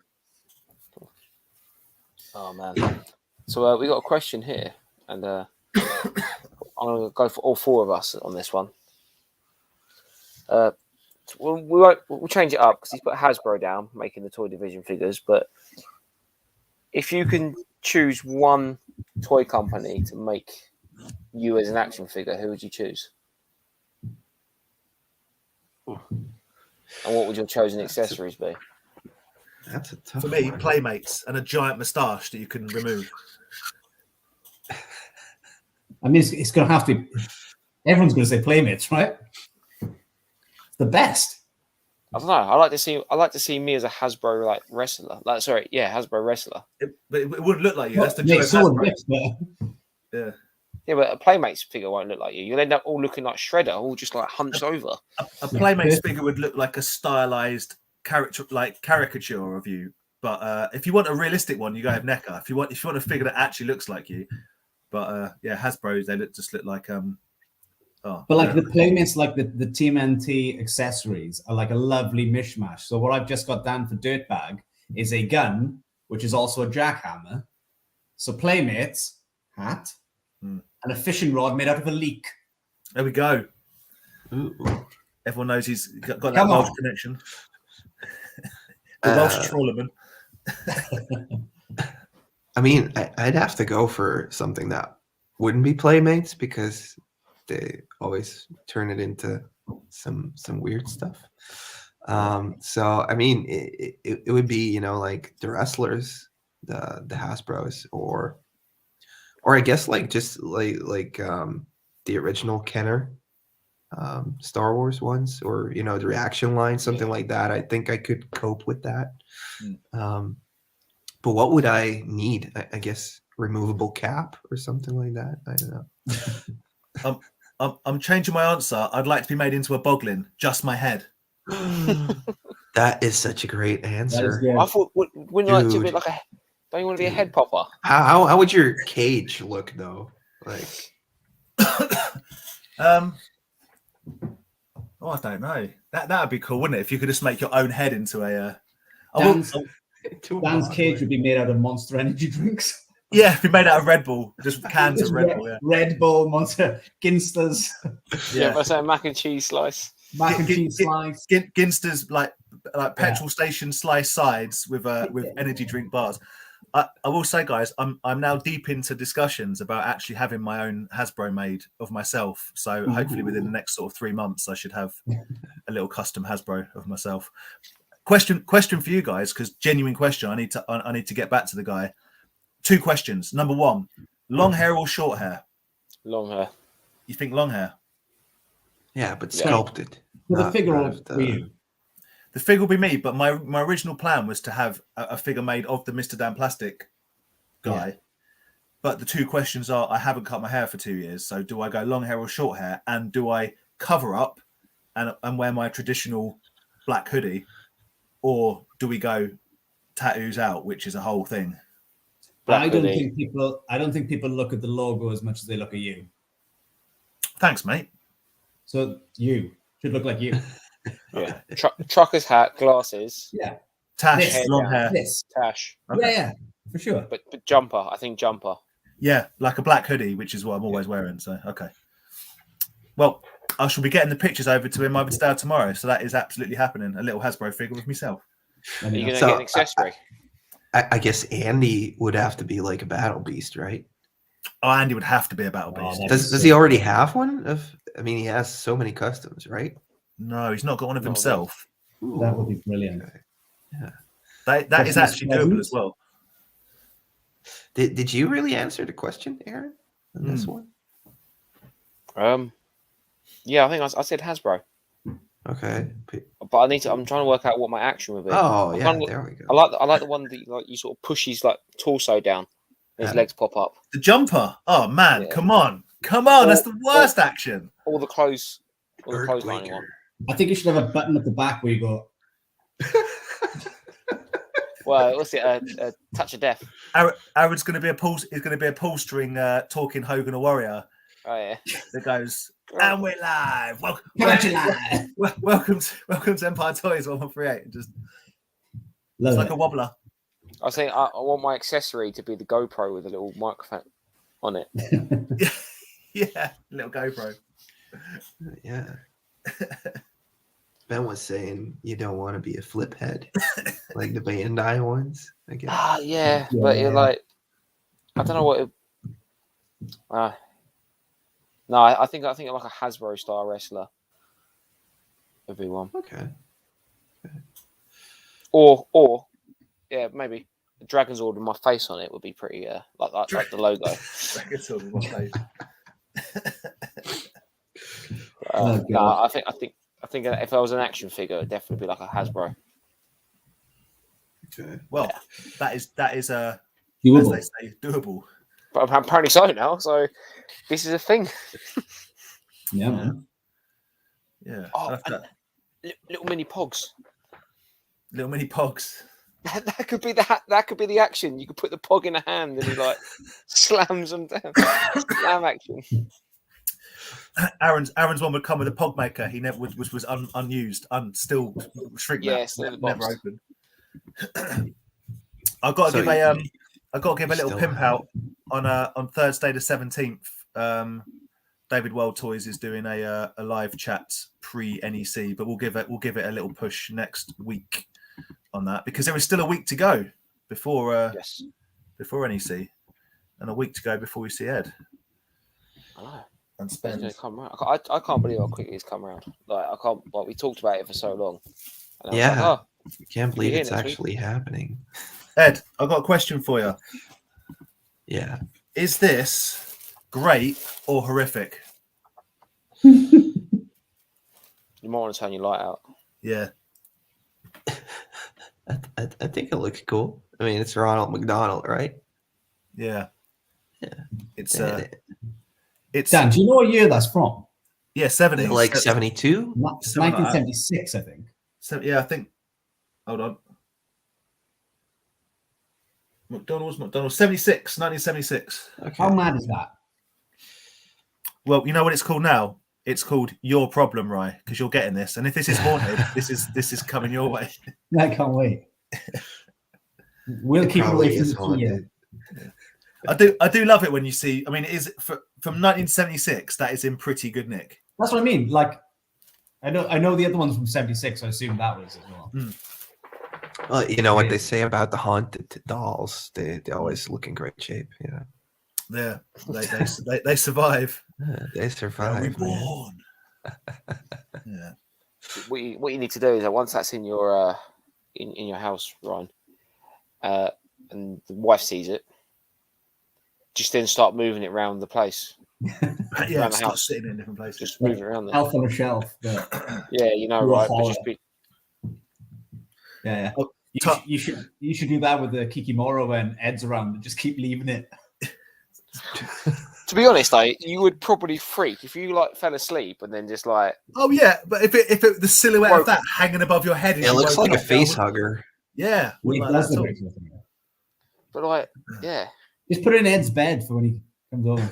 Oh man! So we got a question here, and I'm gonna go for all four of us on this one. We'll change it up because he's put Hasbro down, making the Toy Division figures. But if you can choose one toy company to make you as an action figure, who would you choose? And what would your chosen accessories be? that's a tough For me, one. Playmates and a giant moustache that you can remove. I mean, it's going to have to be. Everyone's going to say Playmates, right? It's the best. I don't know. I like to see me as a Hasbro wrestler. Hasbro wrestler. But it wouldn't look like you. That's the Mate, joke. so would Hasbro. Rick, but Yeah. Yeah, but a Playmates figure won't look like you. You'll end up all looking like Shredder, all just like hunched over. A Playmates figure would look like a stylized caricature of you. But if you want a realistic one, you go with NECA. If you want a figure that actually looks like you, but yeah, Hasbro's they just look like But like the Playmates, like the TMNT accessories are like a lovely mishmash. So what I've just got down for Dirtbag is a gun, which is also a jackhammer. So Playmates hat and a fishing rod made out of a leek. There we go. Ooh. Everyone knows he's got that Welsh connection. The Welsh trawlerman. I mean, I'd have to go for something that wouldn't be Playmates because they always turn it into some weird stuff. So I mean, it would be, you know, like the wrestlers, the Hasbros, or I guess like just like the original Kenner Star Wars ones, or you know, the reaction line, something like that. I think I could cope with that. But what would I need? I guess removable cap or something like that. I don't know. I'm changing my answer. I'd like to be made into a boglin, just my head. That is such a great answer. I thought, wouldn't you like to be like a? Don't you want to be a head popper? How would your cage look though? Like, oh, I don't know. That would be cool, wouldn't it? If you could just make your own head into a. Dan's cage would be made out of Monster Energy drinks. Yeah, be made out of Red Bull, just cans of Red Bull. Yeah. Red Bull, Monster, Ginsters. Yeah, if I say mac and cheese slice. Mac and cheese slice. Ginsters like petrol station slice sides with energy drink bars. I will say, guys, I'm now deep into discussions about actually having my own Hasbro made of myself. So hopefully within the next sort of 3 months, I should have a little custom Hasbro of myself. Question for you guys, because genuine question. I need to get back to the guy. 2 questions. Number 1, long hair or short hair? Long hair. You think long hair? yeah, but sculpted. The figure not for you. The figure will be me, but my original plan was to have a figure made of the MRDANPLASTIC guy. Yeah. But the 2 questions are: I haven't cut my hair for 2 years, so do I go long hair or short hair? And do I cover up and wear my traditional black hoodie, or do we go tattoos out, which is a whole thing? I don't think people look at the logo as much as they look at you. Thanks, mate. So you should look like you. Yeah. Trucker's hat, glasses. Yeah. Tash, This. long hair. This. Tash. Okay. Yeah, for sure. But jumper. I think jumper. Yeah, like a black hoodie, which is what I'm always wearing. So, okay. Well, I shall be getting the pictures over to him either today or tomorrow. So that is absolutely happening. A little Hasbro figure with myself. Are you going to get an accessory? I guess Andy would have to be like a battle beast, right? Oh, Andy would have to be a battle beast. Does he already have one? I mean, he has so many customs, right? No, he's not got one of himself. That would be brilliant. Yeah. That is actually doable as well. Did you really answer the question, Aaron, on this one? Yeah, I think I said Hasbro. Okay. But I'm trying to work out what my action would be. Oh, yeah, there we go. I like the one that you sort of push his torso down, and his legs pop up. The jumper. Oh man, Yeah. come on, that's the worst action. All the clothes lining one. I think you should have a button at the back where you go. Well, what's it? A touch of death. Aaron's going to be a pull. Is going to be a pull string talking Hogan a Warrior. Oh yeah. That goes. And we're live. Welcome to Empire Toys 1138. Just it's like a wobbler. I was saying I want my accessory to be the GoPro with a little microphone on it. Yeah, little GoPro. Yeah. Ben was saying you don't want to be a flip head like the Bandai ones, I guess. Yeah, but you're like, I don't know what. No, I think like a Hasbro style wrestler would be one. Okay. Or yeah, maybe a Dragon's Order with my face on it would be pretty like the logo. Dragon's Order with my face. No, I think if I was an action figure, it'd definitely be like a Hasbro. Okay. Well, that is doable. As they say, doable. But apparently so now. So this is a thing. Yeah, man. Yeah. Oh, I'll have to- little mini pogs. little mini pogs. That could be that could be the action. You could put the pog in a hand and he like slams them down. Slam action. Aaron's one would come with a pog maker. He never was unused, still shrink Yeah, wrap, still in the never box. open. I've got to give a little still pimp have out on Thursday the 17th. David World Toys is doing a live chat pre NEC, but we'll give it a little push next week on that because there is still a week to go before before NEC and a week to go before we see Ed. I know. And It's spend. going to come around. I can't believe how quickly it's come around. Like I can't. Like we talked about it for so long. And I was Yeah. like, I can't believe here it's next week. actually happening. Ed, I've got a question for you. Yeah. Is this great or horrific? you might want to turn your light out. Yeah. I think it looks cool. I mean, it's Ronald McDonald, right? Yeah. Yeah. It's Dan, do you know what year that's from? yeah, 70s. Like 72? 1976, I think. So yeah, I think. Hold on. McDonald's 76, 1976. Okay. How mad is that? Well, you know what it's called now? It's called Your Problem, Rye, because you're getting this. And if this is haunted, this is coming your way. I can't wait. We'll keep it Probably away from is the key. haunted. I do love it when you see. I mean, it is from 1976. That is in pretty good nick. That's what I mean. Like, I know the other one's from 76. So I assume that was as well. Well, you know what they say about the haunted dolls. They always look in great shape. Yeah. Yeah, they survive. They survive. Man. Reborn. Yeah. What you need to do is that once that's in your in your house, Ryan, and the wife sees it, just then start moving it around the place. Yeah, Around the start house. sitting in different places. Just move it around there. Elf on a shelf. But Yeah, you know, You're right? a But just be, yeah. Oh, You should do that with the Kikimoro when Ed's around. Just keep leaving it. to be honest, though, you would probably freak if you like fell asleep and then just like Oh yeah, but if it the silhouette of that hanging above your head, It looks like a face hugger. Yeah, It wouldn't like does that at look all. like something. but like yeah. Just put it in Ed's bed for when he comes over.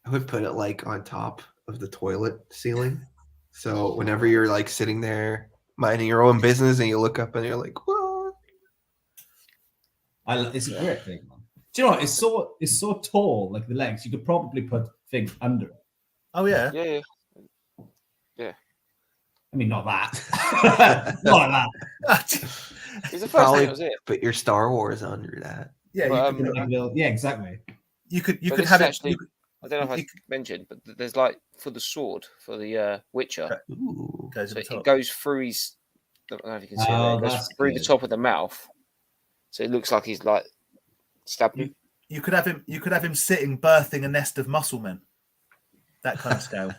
I would put it like on top of the toilet ceiling. So whenever you're like sitting there minding your own business and you look up and you're like, what? It's a great thing, man. Do you know what? It's so tall, like the legs. You could probably put things under it. Oh yeah. Yeah. I mean, not that. Not like that. It's the first Probably thing, that was it. put your Star Wars under that. Yeah, But, Yeah, exactly. you could but could this have is it. actually- I don't know if I mentioned, but there's like for the sword for the Witcher, Ooh. goes so at the it top. goes through his. I don't know if you can see it. Oh, There. It goes that's through the good. top of the mouth, so it looks like he's like stabbing. You could have him. You could have him sitting, birthing a nest of muscle men. That kind of scale.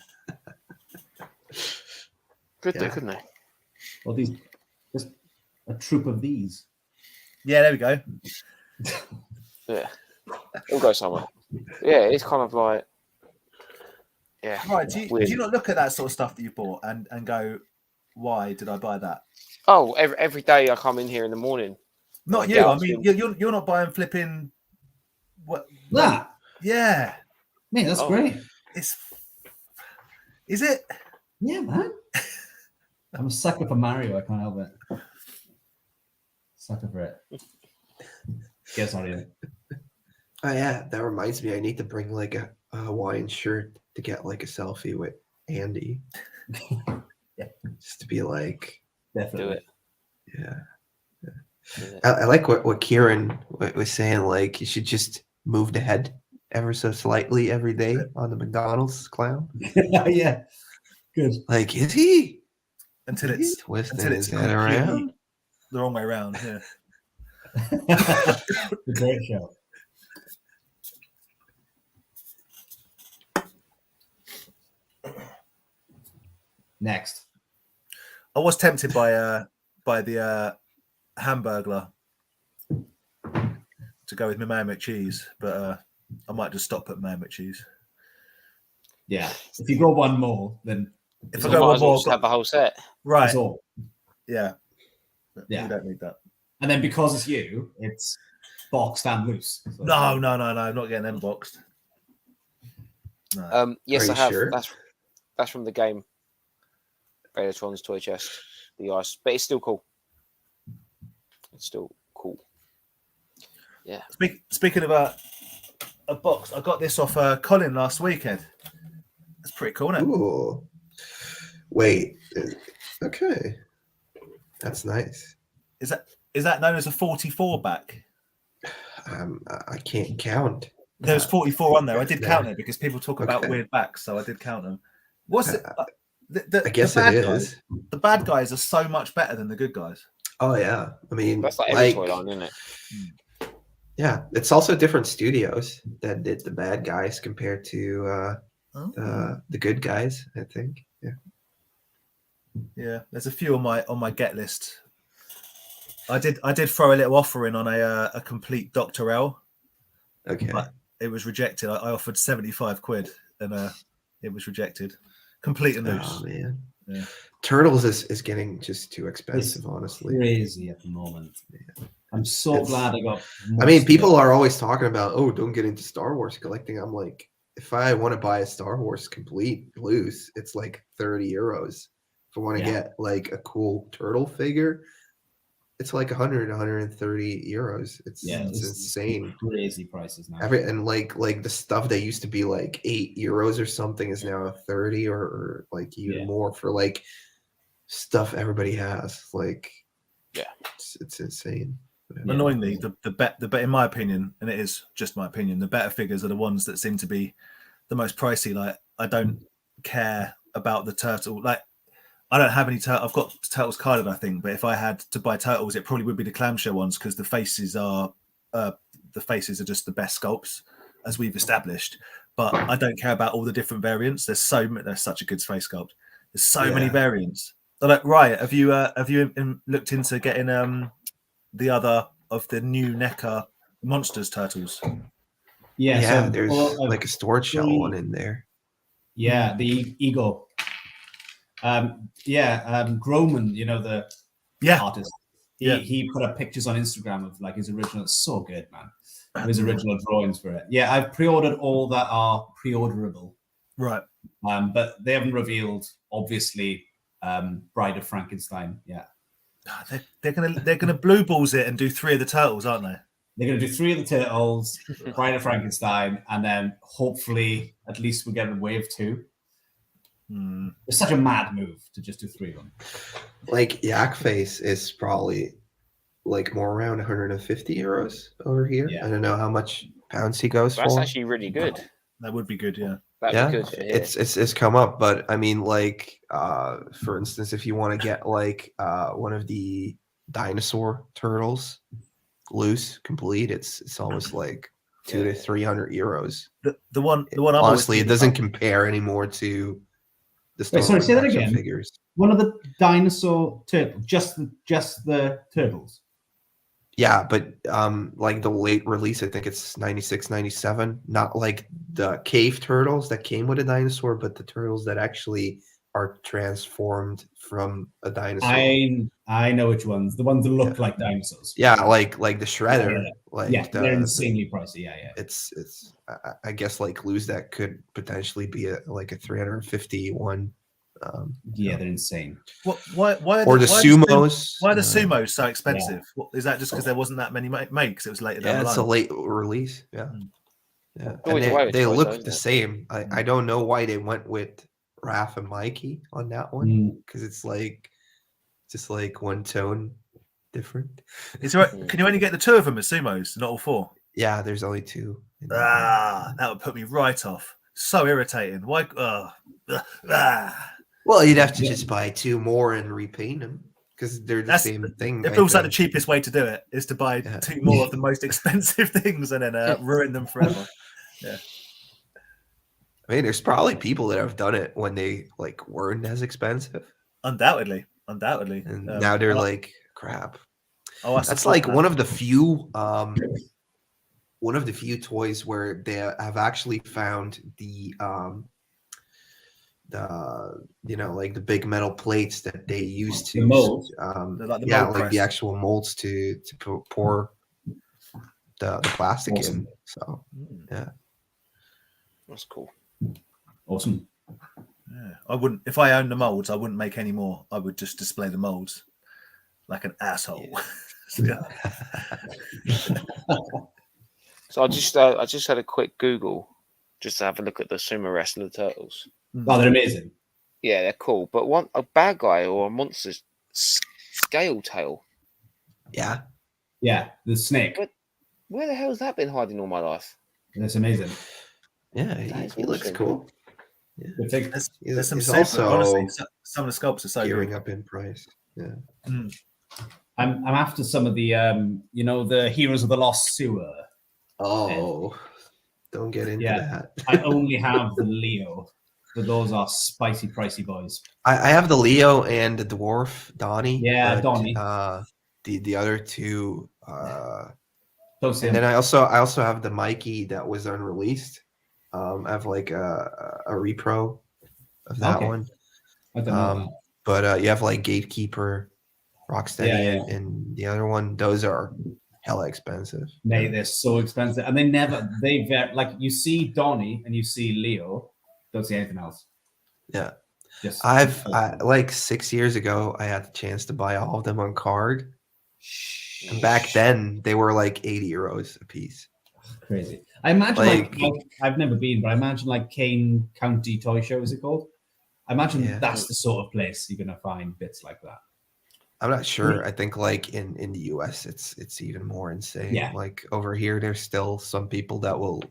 Could Yeah. do, couldn't they? Well, just a troop of these. Yeah, there we go. Yeah, it'll go somewhere. Yeah, it's kind of like yeah. Right. Do weird. you not look at that sort of stuff that you bought and go, why did I buy that? Oh, every day I come in here in the morning. Not Yeah, you. I I've mean, seen- you're not buying flipping. What? That, Yeah. man, that's Oh. great. It's. Is it? Yeah, man. I'm a sucker for Mario. I can't help it. Sucker for it. Guess not either. Oh yeah, that reminds me. I need to bring like a Hawaiian shirt to get like a selfie with Andy. Yeah. Just to be like, Definitely. Do it. yeah. Do it. I like what Kieran was saying. Like you should just move the head ever so slightly every day on the McDonald's clown. Yeah. Good. Like, is he? Until Is he it's twisting until his it's head around? the wrong way around. Yeah. A great show. Next. I was tempted by the Hamburglar to go with my Mayo McCheese, but I might just stop at Mayo McCheese. Yeah. If you go one more, then If So I go might one as well more, just have the whole set. right? it's all. Yeah, Yeah. we don't need that. And then because it's you, it's boxed and loose. So. No, I'm not getting them boxed. No. Yes, Are I you have. sure? That's from the game. Betatron's toy chest, the ice, but it's still cool. It's still cool. Yeah. Speaking about a box, I got this off Colin last weekend. That's pretty cool, isn't it? Ooh. Wait. Okay. That's nice. Is that known as a 44 back? I can't count. There's 44 on there. I did Yeah. count it because people talk about Okay. weird backs, so I did count them. What's it? I guess the it bad is. Guys, the bad guys are so much better than the good guys. Oh yeah. I mean, That's like every toy line, isn't it? yeah. It's also different studios that did the bad guys compared to the good guys. I think. Yeah. Yeah, there's a few on my get list. I did throw a little offer in on a complete Dr. L, Okay. but it was rejected. I offered 75 quid and it was rejected. Complete and loose. Oh man. Yeah. Turtles is getting just too expensive, honestly. Crazy at the moment. I'm so It's- glad I got. I mean, people are always talking about, oh, don't get into Star Wars collecting. I'm like, if I want to buy a Star Wars complete loose, it's like 30 euros. If I want to get like a cool turtle figure, it's like 100, 130 euros. It's insane. Crazy prices now. And like the stuff that used to be like 8 euros or something is now 30 or like even more for like stuff everybody has. Like, it's insane. Annoyingly, the in my opinion, and it is just my opinion, the better figures are the ones that seem to be the most pricey. Like, I don't care about the turtle. Like, I don't have any turtles. I've got turtles carded, I think, but if I had to buy turtles, it probably would be the clamshell ones because the faces are just the best sculpts, as we've established. But I don't care about all the different variants. There's such a good face sculpt. There's so many variants. So, like, Riot, have you looked into getting the other of the new NECA Monsters turtles? Yeah, so there's like a storage shell one in there. Yeah, the Eagle. Groman, you know, the artist. He put up pictures on Instagram of like his original. It's so good, man. His original drawings for it. Yeah, I've pre-ordered all that are pre-orderable. Right. But they haven't revealed, obviously, Bride of Frankenstein. Yeah. They're gonna blue balls it and do 3 of the turtles, aren't they? They're gonna do 3 of the turtles, Bride of Frankenstein, and then hopefully at least we get a wave 2. It's such a mad move to just do 3 of them. Like Yak Face is probably like more around 150 euros over here. I don't know how much pounds he goes for. That's actually really good. That would be good, yeah. That'd be good for here. It's come up, but I mean, like for instance, if you want to get like one of the dinosaur turtles loose complete, it's almost like 200 to 300 euros. The one honestly, it doesn't compare anymore to the sorry, say that action again. figures. One of the dinosaur turtles, just the turtles. Yeah, but like the late release, I think it's 96, 97. Not like the cave turtles that came with a dinosaur, but the turtles that actually are transformed from a dinosaur. I know which ones. The ones that look like dinosaurs. Yeah, like the Shredder. They're insanely pricey. Yeah. It's I guess like loose that could potentially be like a 350 one. They're insane. Why or the sumos? Why are the sumos so expensive? Is that just because there wasn't that many makes? It was later down the line. It's a late release. Yeah. Always And they choice, look isn't the it? same. I don't know why they went with Raph and Mikey on that one because it's like just like one tone different. Can you only get the 2 of them as sumos, not all 4? Yeah, there's only 2. That would put me right off. So irritating. Why? Well, you'd have to just buy 2 more and repaint them because they're the same thing. It feels like the cheapest way to do it is to buy 2 more of the most expensive things and then ruin them forever. Yeah. I mean, there's probably people that have done it when they like weren't as expensive. Undoubtedly. And now they're like, crap. Oh, that's like one of the few one of the few toys where they have actually found the like the big metal plates that they used to The molds? They're like the yeah, mold like the press. actual molds to pour the plastic Awesome. in. So yeah. That's cool. Awesome. Yeah. I wouldn't, if I owned the molds, I wouldn't make any more. I would just display the molds like an asshole. Yeah. So I just had a quick Google just to have a look at the sumo wrestling turtles. Oh, they're amazing. Yeah, they're cool. But a bad guy or a monster's scale tail. Yeah. Yeah, the snake. Where the hell's that been hiding all my life? That's amazing. Yeah, That he is looks awesome. cool. Good thing. There's some He's super, also honestly, some of the sculpts are so gearing good. up in price. Yeah. I'm after some of the the Heroes of the Lost Sewer. Oh, don't get into that. I only have the Leo, but those are spicy, pricey boys. I have the Leo and the dwarf Donnie. Yeah, but, Donnie. The other two. Don't see And then them. I also have the Mikey that was unreleased. I have like a repro of that Okay. one. I don't know that. But you have like Gatekeeper, Rocksteady, Yeah. And the other one. Those are hella expensive. They're so expensive, and they like you see Donnie and you see Leo, don't see anything else. Yeah. Just I like 6 years ago, I had the chance to buy all of them on card. And back then, they were like 80 euros a piece. crazy. I imagine like I've never been, but I imagine like Kane County Toy Show, is it called? I imagine that's the sort of place you're gonna find bits like that. I'm not sure. I think like in the US, it's even more insane. Yeah. Like over here, there's still some people that will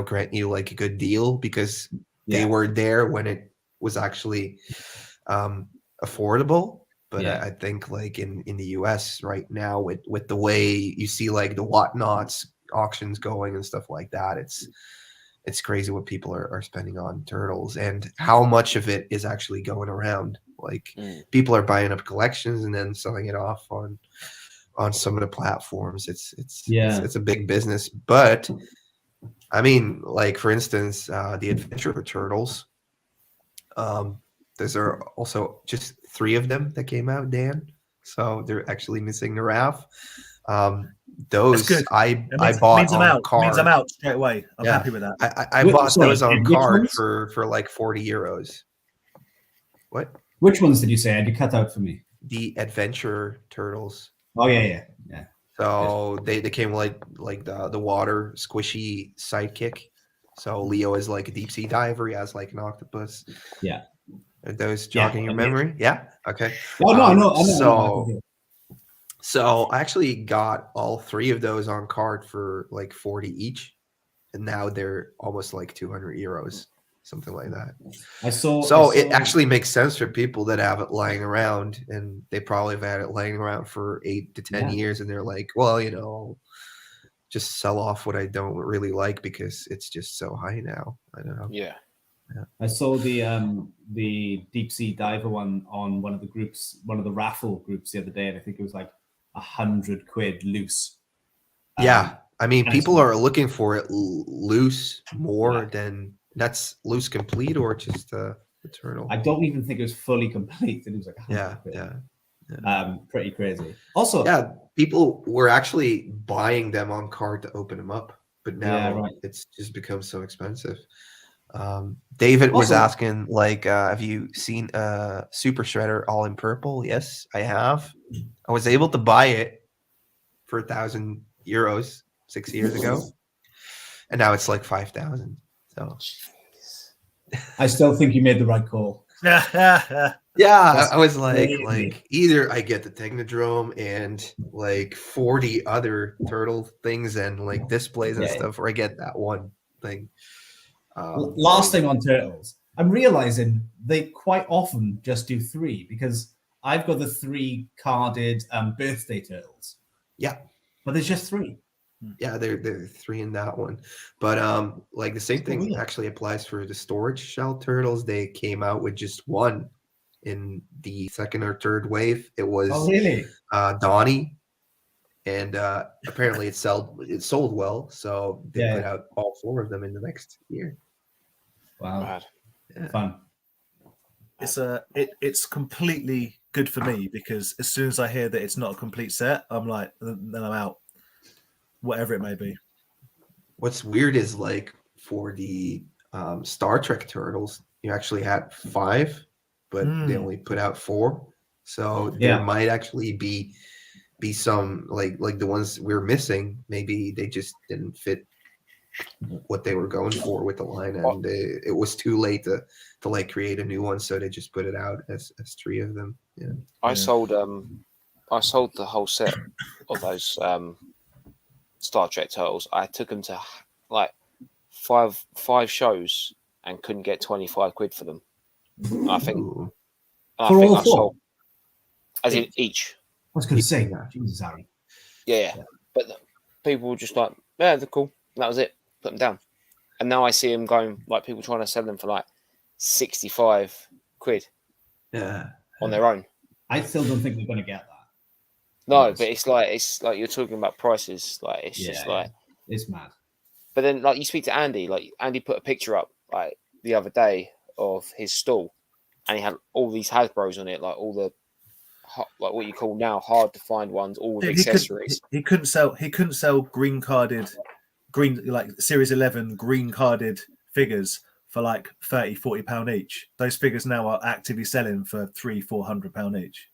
grant you like a good deal because they were there when it was actually affordable. But I think like in the US right now with the way you see like the whatnots auctions going and stuff like that, it's crazy what people are spending on turtles and how much of it is actually going around. Like people are buying up collections and then selling it off on some of the platforms. It's a big business. But I mean, like for instance, the Adventure Turtles. Those are also just 3 of them that came out, Dan. So they're actually missing the Raph. Those I bought on card. Means I'm out straight away. I'm happy with that. I bought those on card for like 40 euros. What? Which ones did you say? You cut out for me. The Adventure Turtles. Oh yeah. So they came like the water squishy sidekick. So Leo is like a deep sea diver. He has like an octopus. Yeah. Are those jogging your memory? Yeah. Okay. Oh no. So I actually got all 3 of those on card for like 40 each, and now they're almost like 200 euros, something like that. It actually makes sense for people that have it lying around, and they probably have had it laying around for 8 to 10 years, and they're like, well, I'll just sell off what I don't really like because it's just so high now. I don't know. Yeah. I saw the deep sea diver one on one of the raffle groups the other day, and I think it was like 100 quid loose. I mean, people are looking for it loose more than that's loose complete or just the turtle. I don't even think it was fully complete. It was like 100 quid. Pretty crazy. Also, people were actually buying them on card to open them up, but now it's just become so expensive. David was asking, like, have you seen Super Shredder all in purple? Yes, I have. I was able to buy it for 1,000 euros 6 years ago, and now it's like 5,000. So I still think you made the right call. I was like either I get the Technodrome and like 40 other turtle things and like displays and stuff, or I get that one thing. Last thing on turtles, I'm realizing they quite often just do 3 because I've got the 3 carded birthday turtles. Yeah, but there's just 3. Yeah, they're 3 in that one, but like the same thing actually applies for the storage shell turtles. They came out with just 1 in the 2nd or 3rd wave. It was Donnie, and apparently it sold well, so they put out all 4 of them in the next year. Wow, Mad. Yeah. fun. It's completely good for me because as soon as I hear that it's not a complete set, I'm like, then I'm out, whatever it may be. What's weird is like for the Star Trek Turtles, you actually had 5, but they only put out 4. So there might actually be some like the ones we're missing. Maybe they just didn't fit what they were going for with the line, and it was too late to like create a new one, so they just put it out as 3 of them. Yeah, I sold the whole set of those Star Trek Turtles. I took them to like five shows and couldn't get 25 quid for them. And I think Ooh. I For think all I 4? sold as in each. I was going to say that. Jesus, Harry. Yeah. But people were just like, yeah, they're cool. And that was it. Put them down. And now I see them going, like people trying to sell them for like 65 quid Yeah. on their own. I still don't think we're going to get that. No, but it's like you're talking about prices. Like it's just like it's mad. But then like you speak to Andy, like Andy put a picture up like the other day of his stall, and he had all these Hasbros on it, like all the like what you call now hard to find ones, all with accessories. He couldn't sell green like Series 11 green carded figures for like £30-40 each. Those figures now are actively selling for £300-400 each.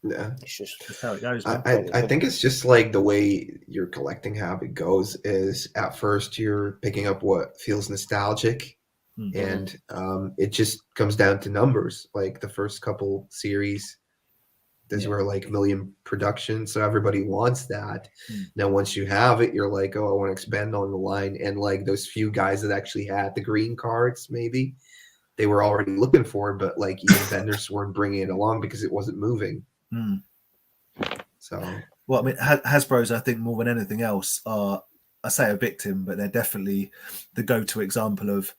Yeah, It's just That's how it goes. I think it's just like the way your collecting habit goes is at first you're picking up what feels nostalgic, and it just comes down to numbers. Like the first couple series, those were like million production, so everybody wants that. Now once you have it, you're like, oh, I want to expand on the line, and like those few guys that actually had the green cards, maybe they were already looking for it, but like even vendors weren't bringing it along because it wasn't moving. So, well, I mean, Hasbro's, I think, more than anything else, are, I say a victim, but they're definitely the go-to example of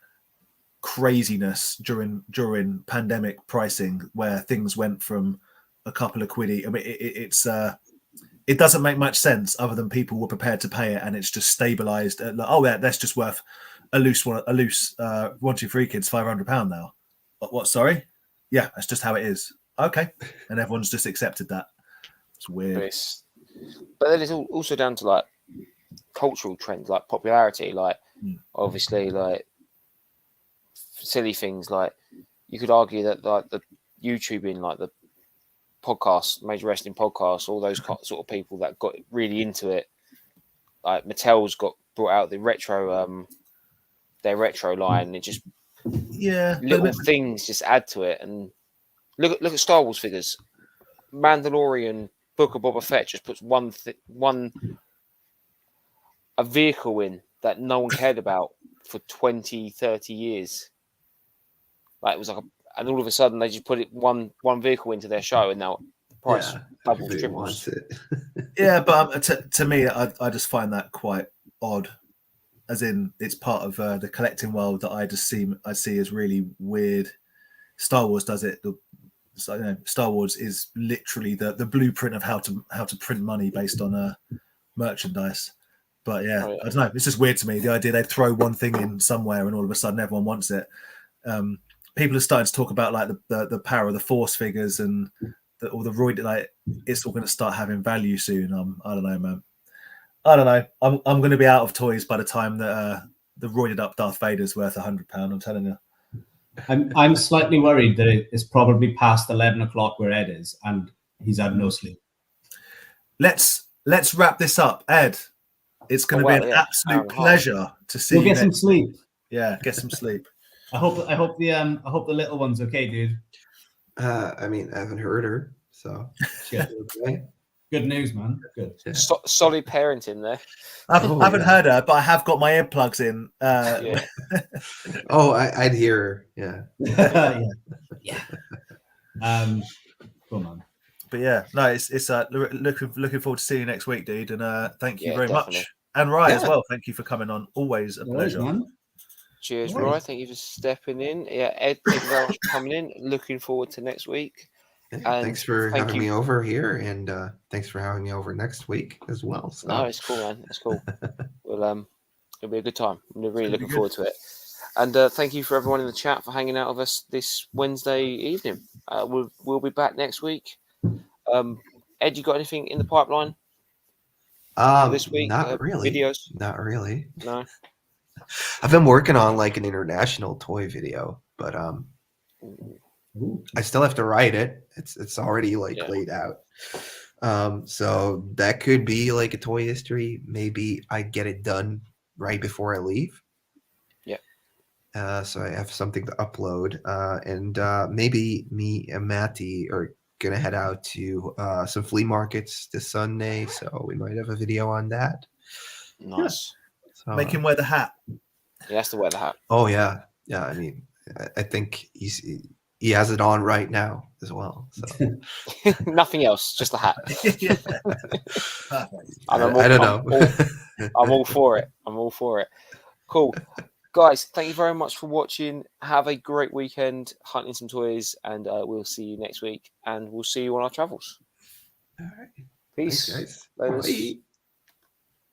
craziness during pandemic pricing, where things went from a couple of quid. I mean, it doesn't make much sense other than people were prepared to pay it, and it's just stabilized at like, oh yeah, that's just worth a loose 1, 2, 3 kids £500 now. What? Sorry? Yeah, that's just how it is. Okay, and everyone's just accepted that. It's weird. But then it's also down to like cultural trends, like popularity. Like obviously, like silly things. Like you could argue that like the YouTubing, like the podcast, major wrestling podcasts, all those sort of people that got really into it. Like Mattel's got brought out the retro, their retro line. It just little things just add to it. And look at Star Wars figures. Mandalorian, Book of Boba Fett just puts a vehicle in that no one cared about for 20, 30 years. Like it was like and all of a sudden they just put one vehicle into their show, and now the price doubles, triples. Yeah, but to me, I just find that quite odd. As in, it's part of the collecting world that I see as really weird. Star Wars does it. So, you know, Star Wars is literally the blueprint of how to print money based on merchandise. But I don't know. It's just weird to me, the idea they throw one thing in somewhere and all of a sudden everyone wants it. People are starting to talk about like the power of the Force figures and all the roid, like it's all going to start having value soon. I don't know, man. I don't know. I'm going to be out of toys by the time that the roided up Darth Vader's worth £100. I'm telling you. I'm slightly worried that it's probably past 11 o'clock where Ed is, and he's had no sleep. Let's wrap this up, Ed. It's going to be an absolute pleasure to see you. Get some sleep. Yeah, get some sleep. I hope the little one's okay, dude. I mean, I haven't heard her, so good news, man. Good. Yeah. Solid parenting there. I haven't heard her, but I have got my earplugs in. Oh, I'd hear her. Yeah. yeah. Come on. But yeah, no, it's looking forward to seeing you next week, dude. And thank you very much, and Rye as well. Thank you for coming on. Always a pleasure. Man. Cheers, Rye. Thank you for stepping in. Yeah, Ed, thank you very much for coming in. Looking forward to next week. Yeah, And thanks for thank having you. me over here, and thanks for having me over next week as well. So. No, it's cool, man. It's cool. Well, it'll be a good time. I'm really gonna be looking good. forward to it. And thank you for everyone in the chat for hanging out with us this Wednesday evening. We'll be back next week. Ed, you got anything in the pipeline for this week? Not really. Videos? Not really. No. I've been working on like an international toy video, but Ooh. I still have to write it. It's already like Yeah. laid out. So that could be like a toy history. Maybe I get it done right before I leave. Yeah. So I have something to upload. And maybe me and Matty are gonna head out to some flea markets this Sunday. So we might have a video on that. Nice. So, Make him wear the hat. He has to wear the hat. Oh yeah, yeah. I mean, I think he has it on right now as well. So Nothing else, just the hat. Yeah. Perfect. I don't know. I'm all for it. I'm all for it. Cool. Guys, thank you very much for watching. Have a great weekend hunting some toys, and we'll see you next week. And we'll see you on our travels. All right. Peace. Thanks, guys. Laters. Bye.